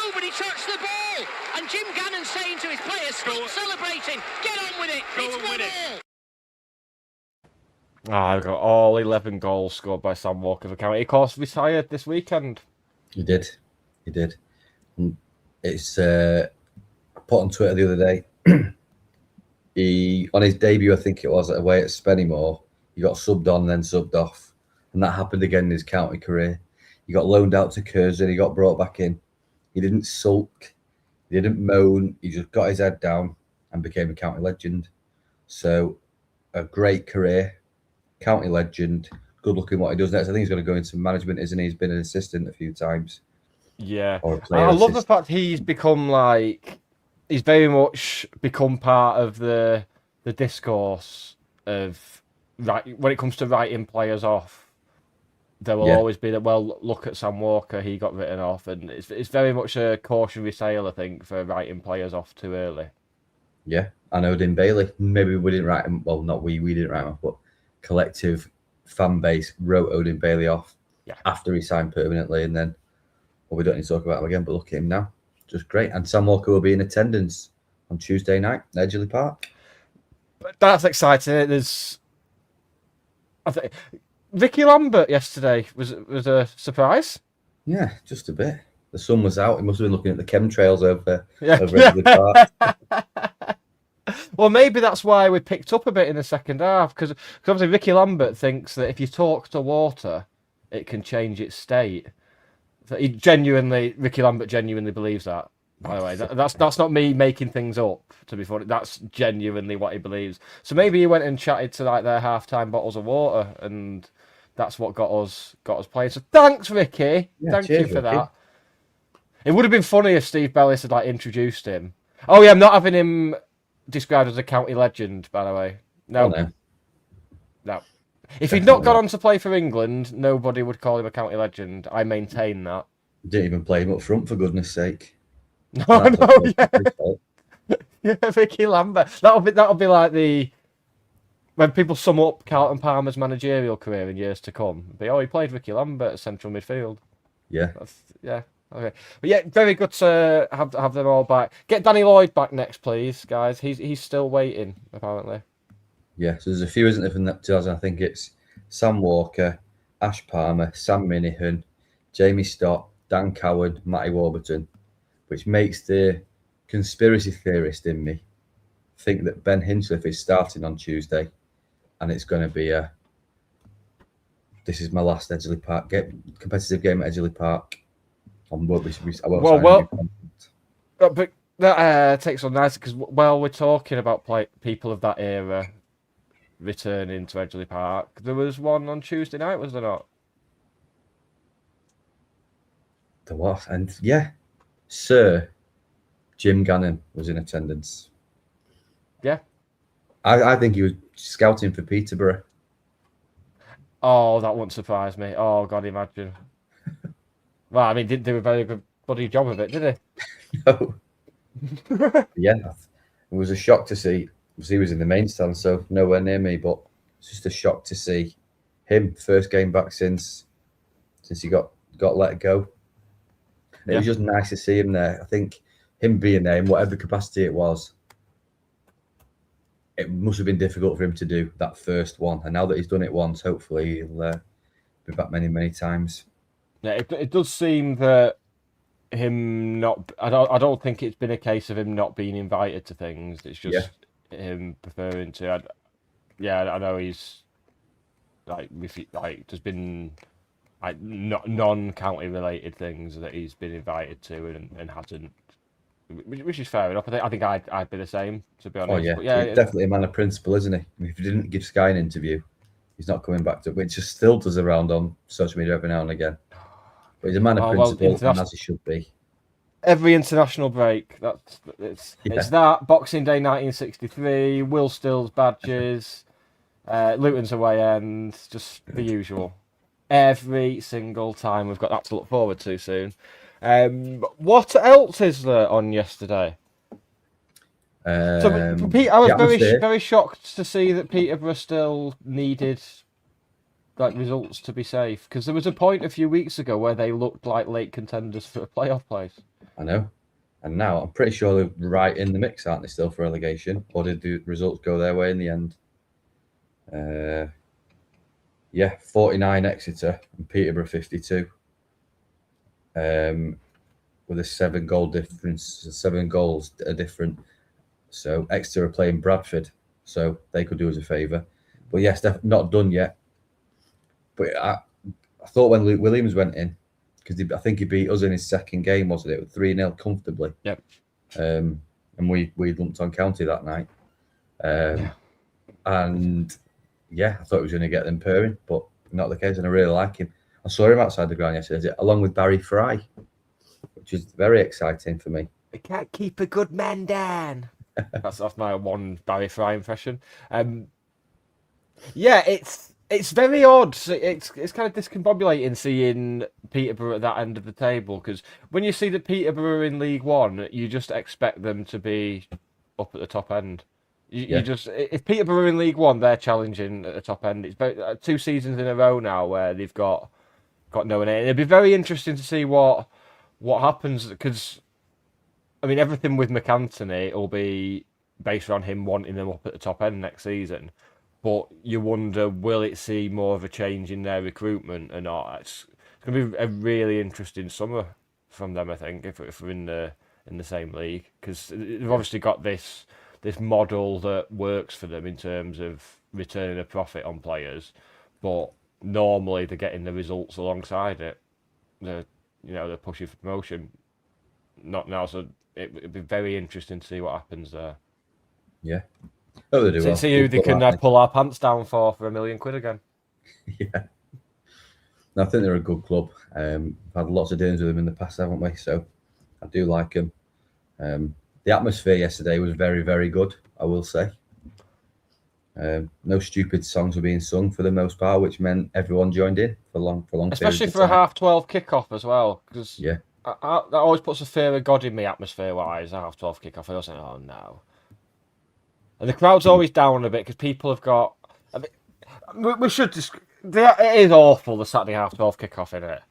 Nobody touched the ball. And Jim Gannon saying to his players, stop celebrating. Get on with it. It's 1-1. I've got all 11 goals scored by Sam Walker for County. Of course, retired this weekend. He did. It's I put on Twitter the other day. He, on his debut, I think it was, away at Spennymoor, he got subbed on and then subbed off. And that happened again in his county career. He got loaned out to Curzon, he got brought back in. He didn't sulk, he didn't moan, he just got his head down and became a county legend. So, a great career, county legend, good looking what he does next. I think he's going to go into management, isn't he? He's been an assistant a few times. Yeah. Or a player I love assistant. the fact he's become like... He's very much become part of the discourse of when it comes to writing players off. There will always be that. Well, look at Sam Walker; he got written off, and it's very much a cautionary tale, I think, for writing players off too early. Yeah, and Odin Bailey. Maybe we didn't write him. Well, not we didn't write him off, but collective fan base wrote Odin Bailey off after he signed permanently, and then we don't need to talk about him again. But look at him now, just great. And Sam Walker will be in attendance on Tuesday night at Edgeley Park. But that's exciting. I think Vicky Lambert yesterday was a surprise. Yeah, just a bit. The sun was out. He must have been looking at the chemtrails over Yeah. Edgeley Park. Well, maybe that's why we picked up a bit in the second half, because obviously Vicky Lambert thinks that if you talk to water, it can change its state. So Vicky Lambert genuinely believes that. By the way, that's not me making things up. To be funny, that's genuinely what he believes. So maybe he went and chatted to like their half-time bottles of water, and that's what got us playing. So thanks, Vicky. Yeah, Thank you cheers, for Vicky. that. It would have been funny if Steve Bellis had like introduced him. Oh yeah, I'm not having him described as a county legend, by the way. No. Oh, no. No. If he'd not gone on to play for England, nobody would call him a county legend. I maintain that. Didn't even play him up front, for goodness sake. No, That's no, his yeah. fault. Yeah, Vicky Lambert. That'll be like the when people sum up Carlton Palmer's managerial career in years to come. He played Vicky Lambert at central midfield. Yeah. Yeah. Okay. But yeah, very good to have them all back. Get Danny Lloyd back next, please, guys. He's still waiting, apparently. Yeah, so there's a few, isn't there, from that 2000? I think it's Sam Walker, Ash Palmer, Sam Minihan, Jamie Stott, Dan Coward, Matty Warburton, which makes the conspiracy theorist in me think that Ben Hinchliffe is starting on Tuesday, and it's going to be this is my last Edgeley Park competitive game at Edgeley Park. But that takes on nicely because while we're talking about people of that era returning to Edgeley Park, there was one on Tuesday night, was there not? There was, and yeah, Sir Jim Gannon was in attendance. Yeah. I think he was scouting for Peterborough. Oh, that wouldn't surprise me. Oh, God, imagine. Well, I mean, didn't do a very good bloody job of it, did he? No. Yeah, it was a shock to see. He was in the main stand, so nowhere near me, but it's just a shock to see him first game back since he got let go. It was just nice to see him there. I think him being there in whatever capacity it was, it must have been difficult for him to do that first one. And now that he's done it once, hopefully he'll be back many, many times. Yeah, it does seem that him not. I don't think it's been a case of him not being invited to things. It's just him preferring to. I know he's there's been non-county related things that he's been invited to and hasn't, which is fair enough. I think I'd be the same, to be honest. Oh yeah, but yeah, he's definitely a man of principle, isn't he? If he didn't give Sky an interview, he's not coming back to it, which just still does around on social media every now and again. But he's a man of principle, and as he should be. Every international break, it's that Boxing Day 1963, Will Still's badges, Luton's away end, just the usual. Every single time we've got that to look forward to soon. What else is there on yesterday? Pete, I was very shocked to see that Peterborough still needed results to be safe, because there was a point a few weeks ago where they looked like late contenders for a playoff place. I know, and now I'm pretty sure they're right in the mix, aren't they? Still for relegation, or did the results go their way in the end? 49 Exeter and Peterborough 52. With a 7-goal difference, 7 goals are different. So Exeter are playing Bradford, so they could do us a favour. But yes, they're not done yet. But I thought when Luke Williams went in, because I think he beat us in his second game, wasn't it? 3-0 comfortably. Yep. And we lumped on County that night. And yeah, I thought he was going to get them purring, but not the case. And I really like him. I saw him outside the ground yesterday, along with Barry Fry, which is very exciting for me. I can't keep a good man down. That's my one Barry Fry impression. Yeah, it's very odd. It's kind of discombobulating seeing Peterborough at that end of the table, because when you see that Peterborough in League One, you just expect them to be up at the top end. Yeah. You just if Peterborough in League One, they're challenging at the top end. It's about 2 seasons in a row now where they've got no one. It'd be very interesting to see what happens, because I mean everything with McAnthony will be based around him wanting them up at the top end next season. But you wonder, will it see more of a change in their recruitment or not? It's going to be a really interesting summer from them, I think, if we're in the same league, because they've obviously got this model that works for them in terms of returning a profit on players, but normally they're getting the results alongside it. They're pushing for promotion. Not now, so it'd be very interesting to see what happens there. Yeah. Oh, they do well. See who they can pull our pants down for £1 million again. Yeah. No, I think they're a good club. We've had lots of dealings with them in the past, haven't we? So I do like them. The atmosphere yesterday was very, very good, I will say. No stupid songs were being sung for the most part, which meant everyone joined in for long especially periods for a 12:30 kickoff as well, because yeah, that always puts a fear of God in me atmosphere-wise. A 12:30 kickoff, I was like, oh no. And the crowd's always down a bit because people have got. I mean, we should just. It is awful, the Saturday 12:30 kickoff, isn't it?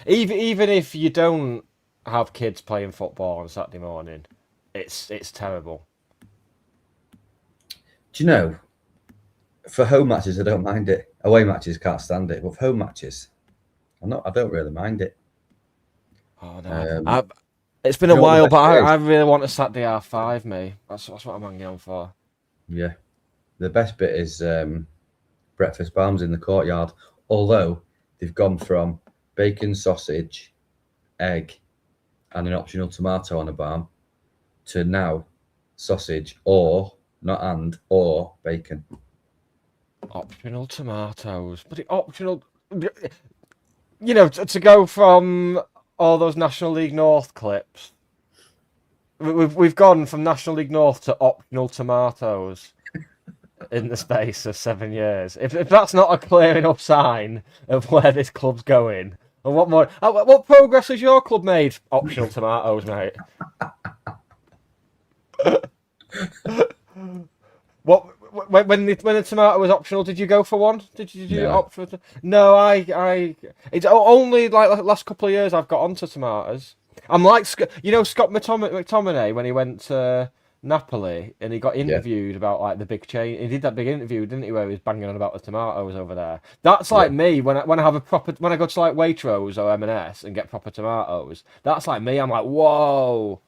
Even if you don't have kids playing football on Saturday morning, it's terrible. Do you know? For home matches, I don't mind it. Away matches, can't stand it. But for home matches, I don't really mind it. Oh no! It's been a while, but I really want a Saturday 5:30, me. That's what I'm hanging on for. Yeah, the best bit is breakfast bams in the courtyard. Although they've gone from bacon, sausage, egg, and an optional tomato on a bam to now sausage or bacon. Optional tomatoes, but optional. You know, to go from all those National League North clips. We've gone from National League North to optional tomatoes in the space of 7 years. If that's not a clear enough sign of where this club's going, and what more? What progress has your club made? Optional tomatoes, mate. What? When the tomato was optional, did you go for one? Did you opt for? No, it's only like the last couple of years I've got onto tomatoes. I'm like, Scott McTominay when he went to Napoli and he got interviewed about like the big chain. He did that big interview, didn't he, where he was banging on about the tomatoes over there. That's like me when I have when I go to like Waitrose or M&S and get proper tomatoes. That's like me. I'm like, whoa.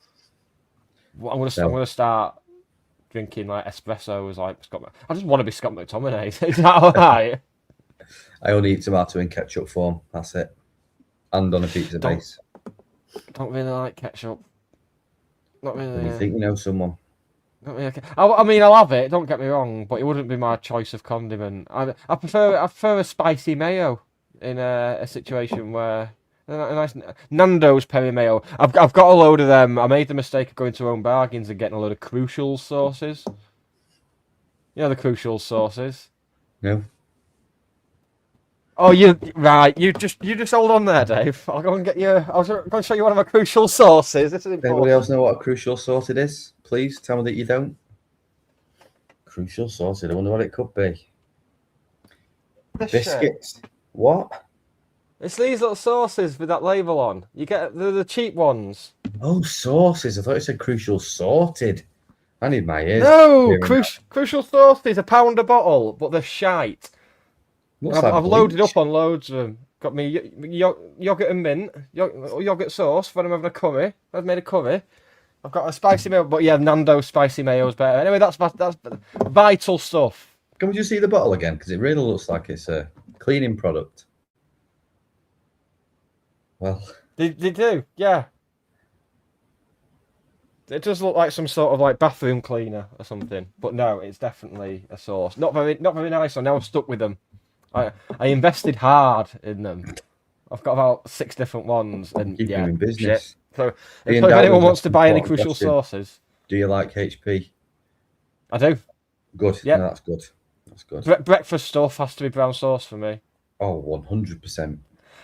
I'm gonna start drinking like espressos like Scott. I just want to be Scott McTominay. Is that all right? I only eat tomato in ketchup form. That's it, and on a pizza base. Don't really like ketchup. Not really. You think you know someone? Not really. I mean, I'll have it. Don't get me wrong, but it wouldn't be my choice of condiment. I prefer a spicy mayo in a situation where. A nice Nando's peri mayo. I've got a load of them. I made the mistake of going to Own Bargains and getting a load of Crucial sauces. You know the Crucial sauces? No. Oh, you just hold on there, Dave. I'll go and get you. I was going to show you one of my Crucial sauces. This is important. Anybody else know what a Crucial sorted is? Please tell me that you don't. Crucial sorted. I wonder what it could be. Biscuits. What? It's these little sauces with that label on. You get the cheap ones. Oh, sauces. I thought it said Crucial sorted. I need my ears. No, Crucial sauces, £1 a bottle, but they're shite. I've loaded up on loads of them. Got me yogurt and mint, yogurt sauce when I'm having a curry. I've made a curry. I've got a spicy mayo, but yeah, Nando's spicy mayo is better. Anyway, that's vital stuff. Can we just see the bottle again? Because it really looks like it's a cleaning product. Well, they do, yeah. It does look like some sort of like bathroom cleaner or something, but no, it's definitely a sauce. Not very nice. I'm now stuck with them. I invested hard in them. I've got about 6 different ones, and keep yeah, in business. Shit. So if anyone wants to buy any Crucial sauces, do you like HP? I do. Good. Yeah, no, that's good. That's good. Breakfast stuff has to be brown sauce for me. Oh, 100%.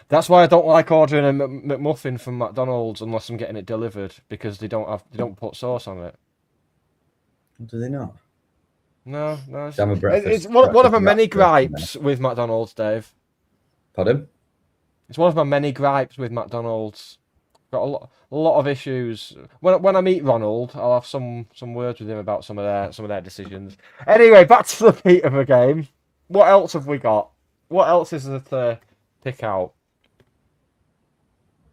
That's why I don't like ordering a McMuffin from McDonald's unless I'm getting it delivered, because they don't put sauce on it. Do they not? No. Damn a breakfast. It's one of my breakfast many wrap gripes with McDonald's, Dave. Pardon? It's one of my many gripes with McDonald's. Got a lot of issues. When I meet Ronald, I'll have some words with him about some of their decisions. Anyway, back to the Peterborough game. What else have we got? What else is there to pick out?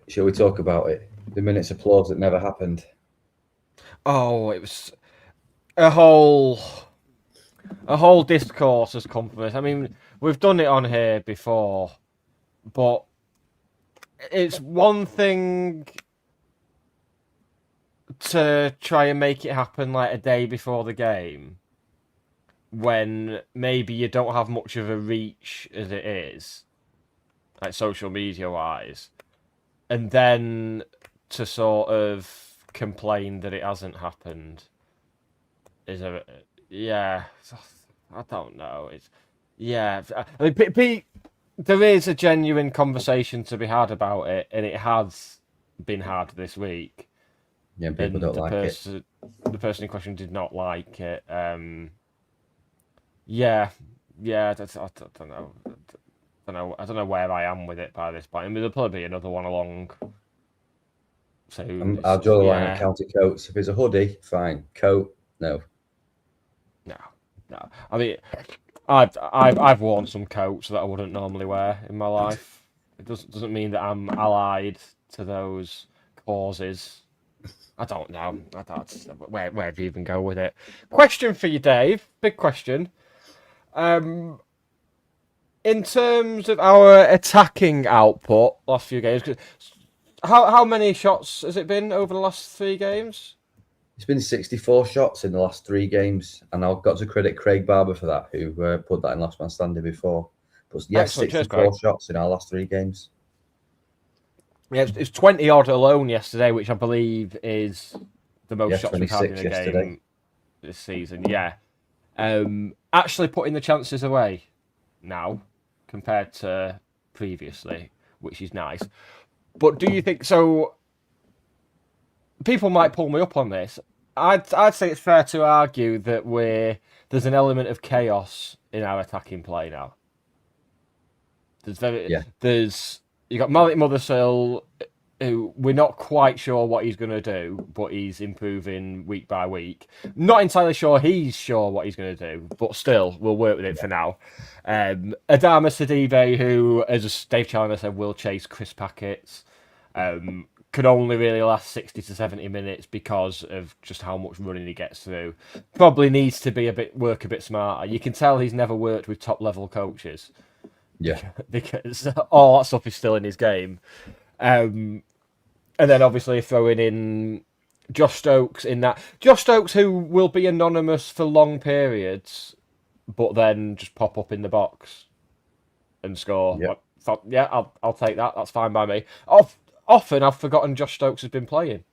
Shall we talk about it? The minute's applause that never happened. Oh, it was a whole discourse has come from this. I mean, we've done it on here before, but it's one thing to try and make it happen like a day before the game, when maybe you don't have much of a reach as it is, like social media wise, and then to sort of complain that it hasn't happened is I don't know. I mean, Pete, there is a genuine conversation to be had about it, and it has been had this week. Yeah, people don't like it. The person in question did not like it. I don't know. I don't know where I am with it by this point. I mean, there'll probably be another one along. So I'll draw the line at county coats. If it's a hoodie, fine. Coat, no. No. I mean, I've worn some coats that I wouldn't normally wear in my life. It doesn't mean that I'm allied to those causes. I don't know. Where do you even go with it? Question for you, Dave. Big question. In terms of our attacking output last few games, how many shots has it been over the last 3 games? It's been 64 shots in the last 3 games, and I've got to credit Craig Barber for that, who put that in last man standing before. But yes, 64 shots in our last 3 games. Yeah, it's 20 odd alone yesterday, which I believe is the most shots we've had in a game this season. Yeah, actually putting the chances away now compared to previously, which is nice. But do you think so? People might pull me up on this. I'd say it's fair to argue that there's an element of chaos in our attacking play now. You got Malik Mothersill, who we're not quite sure what he's going to do, but he's improving week by week. Not entirely sure he's sure what he's going to do, but still, we'll work with it for now. Adama Sidibe, who, as Dave Chalmers said, will chase Chris Packets. Could only really last 60 to 70 minutes because of just how much running he gets through. Probably needs to work a bit smarter. You can tell he's never worked with top level coaches. Yeah, because all that stuff is still in his game. And then obviously throwing in Josh Stokes in that. Josh Stokes, who will be anonymous for long periods, but then just pop up in the box and score. Yep. I'll take that. That's fine by me. Often I've forgotten Josh Stokes has been playing,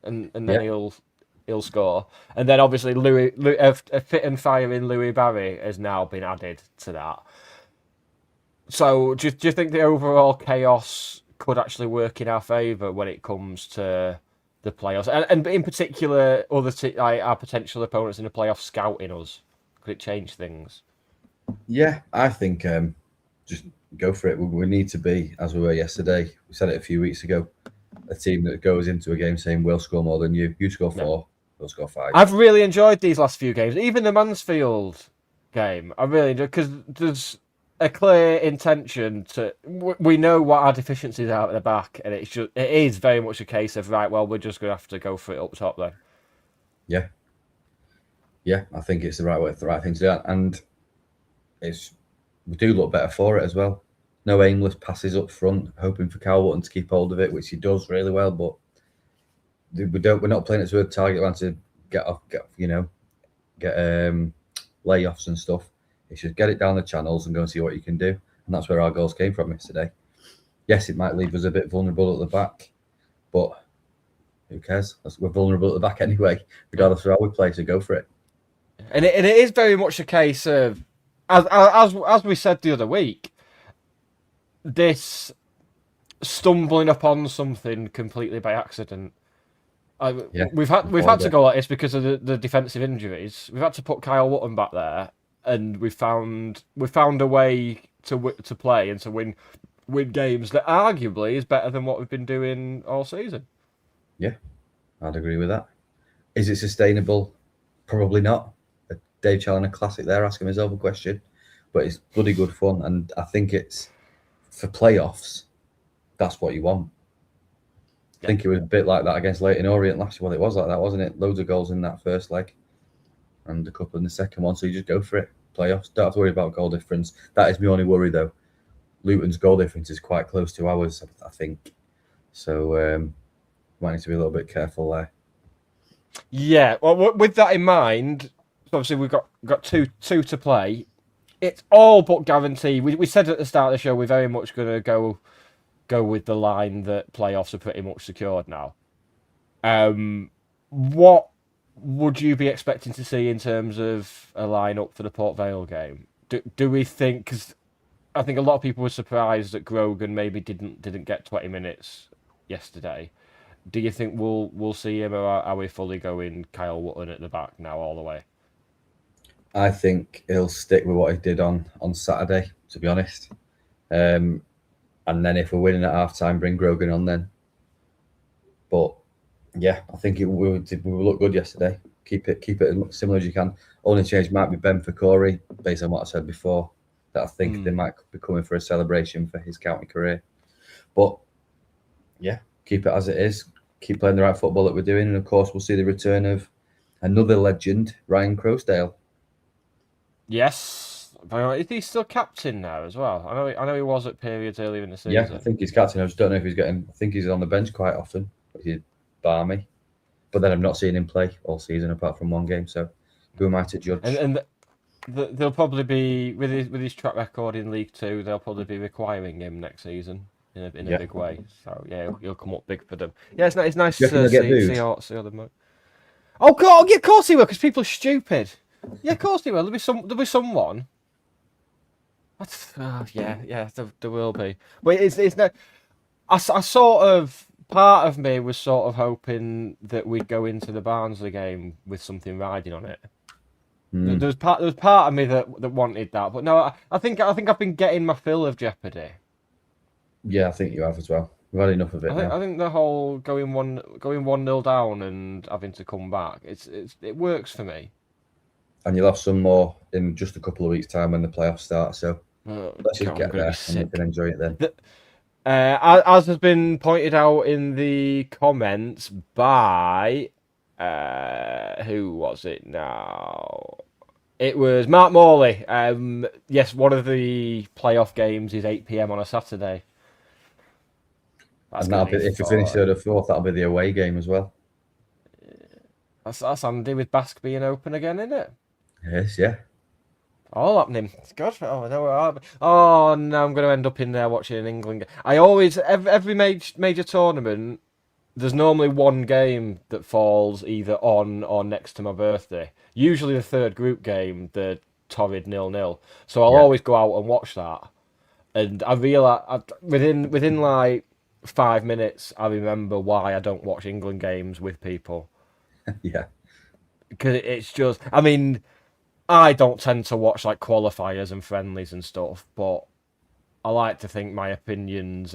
and then he'll score. And then obviously a fit and firing Louis Barry has now been added to that. So do you think the overall chaos could actually work in our favour when it comes to the playoffs, and in particular our potential opponents in the playoffs scouting us? Could it change things? Yeah, I think just go for it. We need to be, as we were yesterday. We said it a few weeks ago, a team that goes into a game saying we'll score more than you. You score 4, we'll score 5. I've really enjoyed these last few games, even the Mansfield game. I really enjoyed, because there's a clear intention to. We know what our deficiencies are at the back, and it is very much a case of right. Well, we're just going to have to go for it up top then. Yeah, I think it's the right thing to do, and we do look better for it as well. No aimless passes up front, hoping for Calverton to keep hold of it, which he does really well. But we're not playing it to a target line to get layoffs and stuff. It's just get it down the channels and go and see what you can do. And that's where our goals came from yesterday. Yes, it might leave us a bit vulnerable at the back, but who cares? We're vulnerable at the back anyway, regardless of how we play. So go for it. And it is very much a case of, as we said the other week, this stumbling upon something completely by accident. Yeah, we've had avoid to it. go like this because of the defensive injuries. We've had to put Kyle Wootton back there, and we found a way to play and to win games that arguably is better than what we've been doing all season. Yeah, I'd agree with that. Is it sustainable? Probably not. A Dave Challoner classic there, asking himself a question, but it's bloody good fun, and I think it's for playoffs. That's what you want. I think it was a bit like that against Leyton Orient last year. Well, it was like that, wasn't it? Loads of goals in that first leg and a couple in the second one. So you just go for it. Playoffs. Don't have to worry about goal difference. That is my only worry, though. Luton's goal difference is quite close to ours, I think. So might need to be a little bit careful there. Yeah. Well, with that in mind, obviously we've got two to play. It's all but guaranteed. We said at the start of the show we're very much going to go with the line that playoffs are pretty much secured now. What would you be expecting to see in terms of a lineup for the Port Vale game? Do we think? Because I think a lot of people were surprised that Grogan maybe didn't get 20 minutes yesterday. Do you think we'll see him, or are we fully going Kyle Wootton at the back now all the way? I think he'll stick with what he did on Saturday, to be honest. And then if we're winning at half time, bring Grogan on then. But yeah, I think we will look good yesterday. Keep it as similar as you can. Only change might be Ben for Corey, based on what I said before. That I think they might be coming for a celebration for his county career. But yeah, keep it as it is. Keep playing the right football that we're doing, and of course we'll see the return of another legend, Ryan Croasdale. Yes, but is he still captain now as well? I know he was at periods earlier in the season. Yeah, I think he's captain. I just don't know if he's getting. I think he's on the bench quite often. He's balmy, but then I've not seen him play all season apart from one game. So who am I to judge? And they'll probably be with his track record in League Two. They'll probably be requiring him next season in a big way. So yeah, he'll come up big for them. Yeah, it's nice to see all them. Oh God! Yeah, of course he will, because people are stupid. Yeah, of course he will. There'll be someone. Yeah, there will be. But it's not. I sort of, part of me was sort of hoping that we'd go into the Barnsley game with something riding on it. There was part of me that wanted that, but no, I think I've been getting my fill of Jeopardy. Yeah, I think you have as well. We've had enough of it now. I think the whole going 1-0 down and having to come back, it works for me. And you'll have some more in just a couple of weeks' time when the playoffs start. So let's just get there and we can enjoy it then. As has been pointed out in the comments by who was it now? It was Mark Morley. Yes, one of the playoff games is 8 PM on a Saturday. And that'll be, if we finish third or fourth, that'll be the away game as well. That's handy with Basque being open again, isn't it? Yes, yeah. All happening. It's good. Oh no! Oh no! I'm going to end up in there watching an England game. I always every major tournament, there's normally one game that falls either on or next to my birthday. Usually the third group game, the torrid 0-0. So I'll always go out and watch that. And I realise within like 5 minutes, I remember why I don't watch England games with people. Yeah. Because it's just, I mean, I don't tend to watch like qualifiers and friendlies and stuff, but I like to think my opinions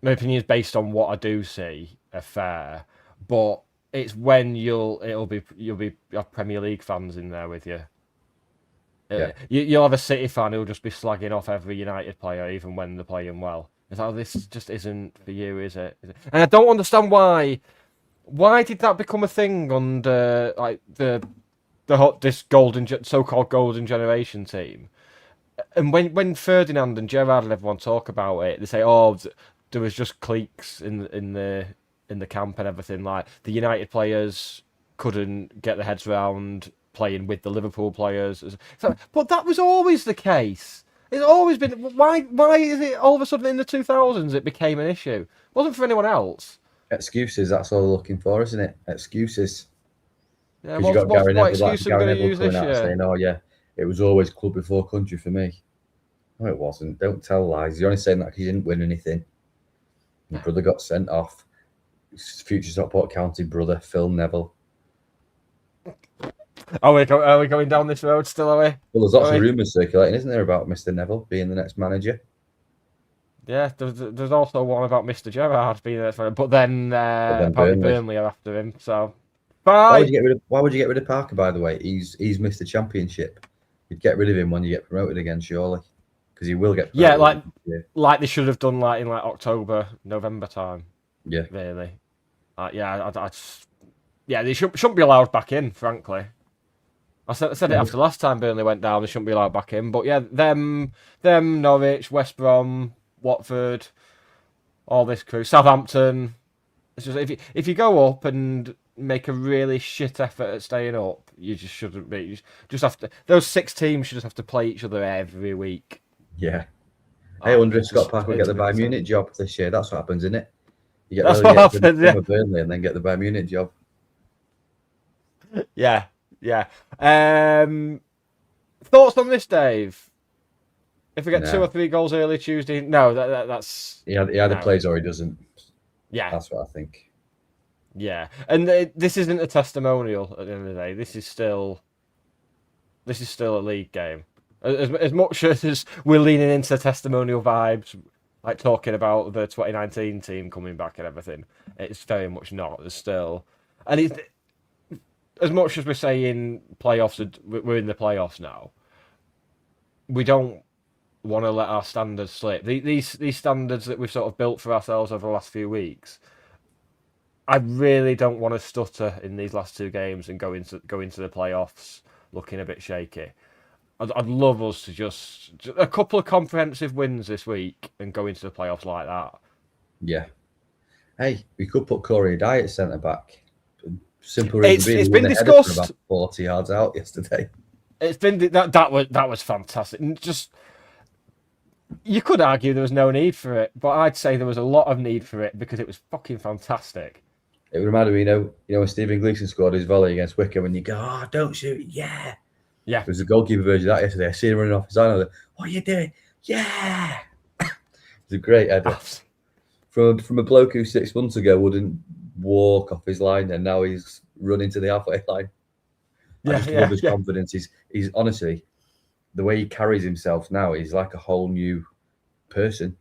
based on what I do see are fair. But it's when you'll have Premier League fans in there with you. Yeah. You'll have a City fan who'll just be slagging off every United player, even when they're playing well. It's like, this just isn't for you, is it? And I don't understand why. Why did that become a thing under like this so-called golden generation team? And when Ferdinand and Gerrard and everyone talk about it, they say, "Oh, there was just cliques in the camp and everything." Like the United players couldn't get their heads around playing with the Liverpool players. So, but that was always the case. It's always been. Why is it all of a sudden in the 2000s it became an issue? It wasn't for anyone else. Excuses, that's all they're looking for, isn't it? Excuses. Yeah, Because you got Gary Neville, excuse are we going to use this coming out year? saying, "Oh yeah, it was always club before country for me." No, it wasn't. Don't tell lies. You're only saying that because you didn't win anything. Your brother got sent off. future Stockport County brother, Phil Neville. Are we going down this road still, are we? Well, there's lots Are of we? rumours circulating, isn't there, about Mr. Neville being the next manager? Yeah, there's also one about Mr. Gerrard being there, but then apparently Burnley are after him. So Why would bye. you get rid of Parker? By the way, he's missed the championship. You'd get rid of him when you get promoted again, surely, because he will get promoted. Yeah, like they should have done in October, November time. Yeah. Really. Yeah, they shouldn't be allowed back in, frankly. I said it after last time Burnley went down, they shouldn't be allowed back in. But yeah, them, Norwich, West Brom, Watford, all this crew, Southampton. It's just if you go up and make a really shit effort at staying up, you just shouldn't be. You just have to. Those 6 teams should just have to play each other every week. Yeah. Hey, I wonder if Scott Parker will get the Bayern Munich job this year. That's what happens, isn't it? You get relegated from Burnley and then get the Bayern Munich job. Yeah. Thoughts on this, Dave? If we get 2 or 3 goals early Tuesday, no, that's he either plays or he doesn't. Yeah, that's what I think. Yeah, and this isn't a testimonial at the end of the day. This is still a league game. As much as we're leaning into testimonial vibes, like talking about the 2019 team coming back and everything, it's very much not. There's still, and it's as much as we're saying playoffs, we're in the playoffs now. We don't want to let our standards slip. These standards that we've sort of built for ourselves over the last few weeks, I really don't want to stutter in these last 2 games and go into the playoffs looking a bit shaky. I'd love us to just a couple of comprehensive wins this week and go into the playoffs like that. Yeah. Hey, we could put Corey Dye at centre back. Simple reason it's been discussed. About 40 yards out yesterday. It's been that was fantastic. And just you could argue there was no need for it, but I'd say there was a lot of need for it because it was fucking fantastic. It reminded me, you know, when Stephen Gleeson scored his volley against Wickham, and you go, "Oh, don't shoot!" Yeah. It was the goalkeeper version of that yesterday. I see him running off his line. I was like, "What are you doing?" Yeah. It's a great header from a bloke who 6 months ago wouldn't walk off his line, and now he's running to the halfway line. I just love his confidence. He's honestly, the way he carries himself now, he's like a whole new person.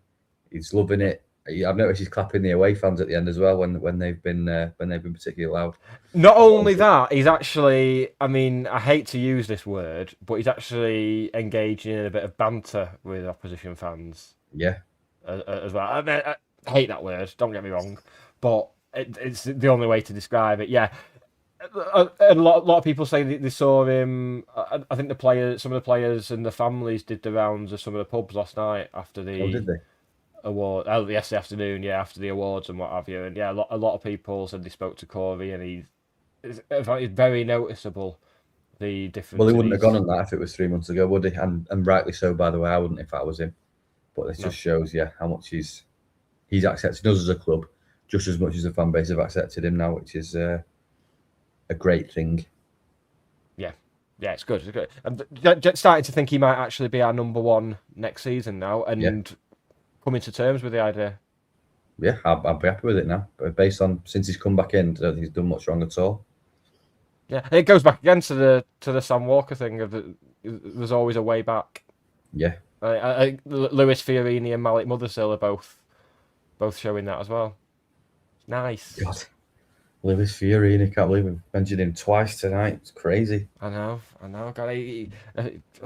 He's loving it. I've noticed he's clapping the away fans at the end as well when they've been particularly loud. Not only that, he's actually, I mean, I hate to use this word, but he's actually engaging in a bit of banter with opposition fans. Yeah. As well. I mean, I hate that word, don't get me wrong, but it's the only way to describe it. Yeah. A lot of people say they saw him. I think some of the players and the families did the rounds of some of the pubs last night after the did they? Award. Yesterday afternoon, after the awards and what have you. And a lot of people said they spoke to Corey, and it's very noticeable the difference. Well, he wouldn't have gone on that if it was 3 months ago, would he? And rightly so, by the way. I wouldn't if I was him. But this just shows, how much he's accepted us as a club, just as much as the fan base have accepted him now, which is a great thing. Yeah, it's good. It's good. I'm starting to think he might actually be our number 1 next season now, and coming to terms with the idea. Yeah, I'll be happy with it now. But based on since he's come back in, I don't think he's done much wrong at all. Yeah, it goes back again to the Sam Walker thing of there's always a way back. Yeah, Lewis Fiorini and Malik Mothersill are both showing that as well. Nice. God. Lewis Fiorini, can't believe we've mentioned him twice tonight. It's crazy. I know. God, I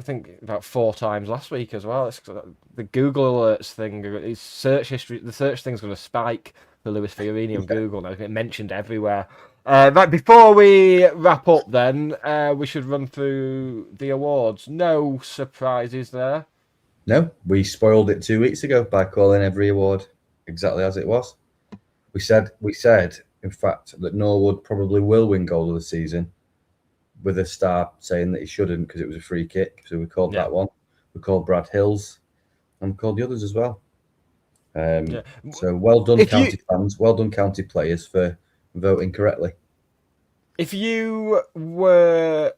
think about 4 times last week as well. It's the Google alerts thing. His search history, the search thing's going to spike for Lewis Fiorini on Google now. It's getting mentioned everywhere. Right, before we wrap up, then we should run through the awards. No surprises there. No, we spoiled it 2 weeks ago by calling every award exactly as it was. We said. In fact, that Norwood probably will win goal of the season, with a star saying that he shouldn't because it was a free kick. So we called that one. We called Brad Hills, and we called the others as well. So well done, county fans. Well done, county players, for voting correctly. If you were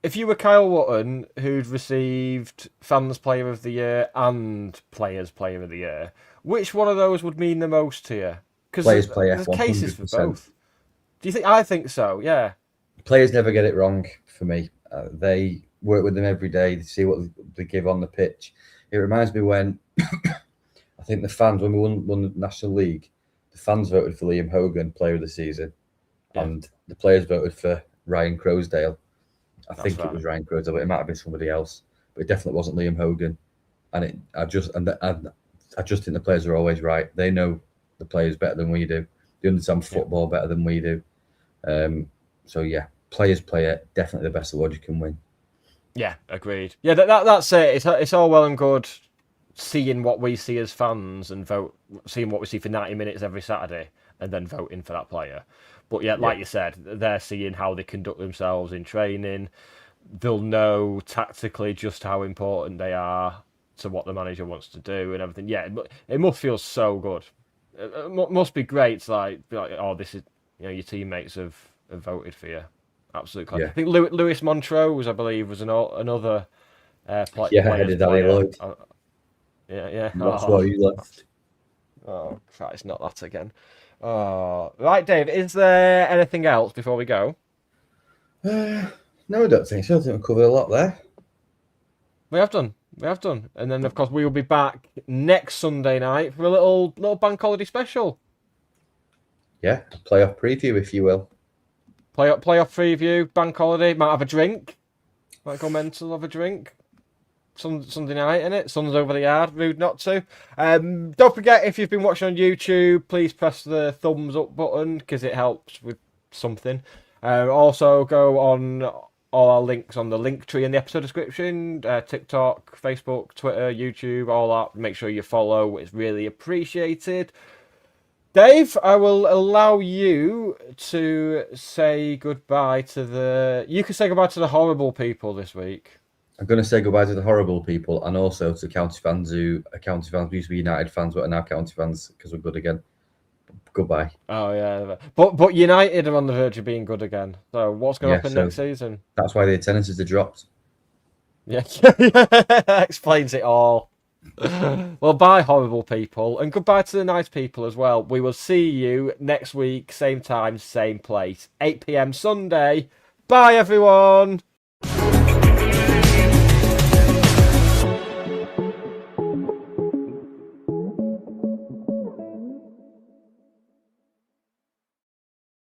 Kyle Wotton, who'd received Fans Player of the Year and Players Player of the Year, which one of those would mean the most to you? Because Players play there's F1 cases for 100%. both. Do you think? I think so. Yeah. Players never get it wrong for me. They work with them every day. They see what they give on the pitch. It reminds me when I think the fans, when we won the National League, the fans voted for Liam Hogan, Player of the Season, and the players voted for Ryan Crowsdale. I think it was Ryan Crowsdale, but it might have been somebody else. But it definitely wasn't Liam Hogan. And I just think the players are always right. They know the players better than we do. They understand football better than we do. So yeah, players play it. Definitely the best award you can win. Yeah, agreed. Yeah, that's it. It's all well and good seeing what we see as fans and seeing what we see for 90 minutes every Saturday and then voting for that player. But yeah, like you said, they're seeing how they conduct themselves in training. They'll know tactically just how important they are to what the manager wants to do and everything. Yeah, it must feel so good. It must be great to be like, oh, this is, your teammates have voted for you. Absolutely. Yeah. I think Lewis Montrose, I believe, was another player. Yeah, I did Danny Lloyd. Yeah. That's why you left. Oh, try it's not that again. Oh, right, Dave. Is there anything else before we go? No, I don't think so. I think we covered a lot there. We have done. And then, of course, we will be back next Sunday night for a little bank holiday special. Yeah, playoff preview, if you will. Playoff preview, bank holiday. Might have a drink. Might go mental, have a drink. Sunday night, innit? Sun's over the yard. Rude not to. Don't forget, if you've been watching on YouTube, please press the thumbs up button because it helps with something. Also, go on all our links on the link tree in the episode description. TikTok, Facebook, Twitter, YouTube, all that. Make sure you follow. It's really appreciated. Dave, I will allow you to say goodbye to You can say goodbye to the horrible people this week. I'm going to say goodbye to the horrible people and also to County fans who are County fans. We used to be United fans, but are now County fans because we're good again. Goodbye. Oh, yeah. But United are on the verge of being good again. So what's going to happen next season? That's why the attendances are dropped. Yeah. Explains it all. Well, bye, horrible people. And goodbye to the nice people as well. We will see you next week, same time, same place. 8 p.m. Sunday. Bye, everyone.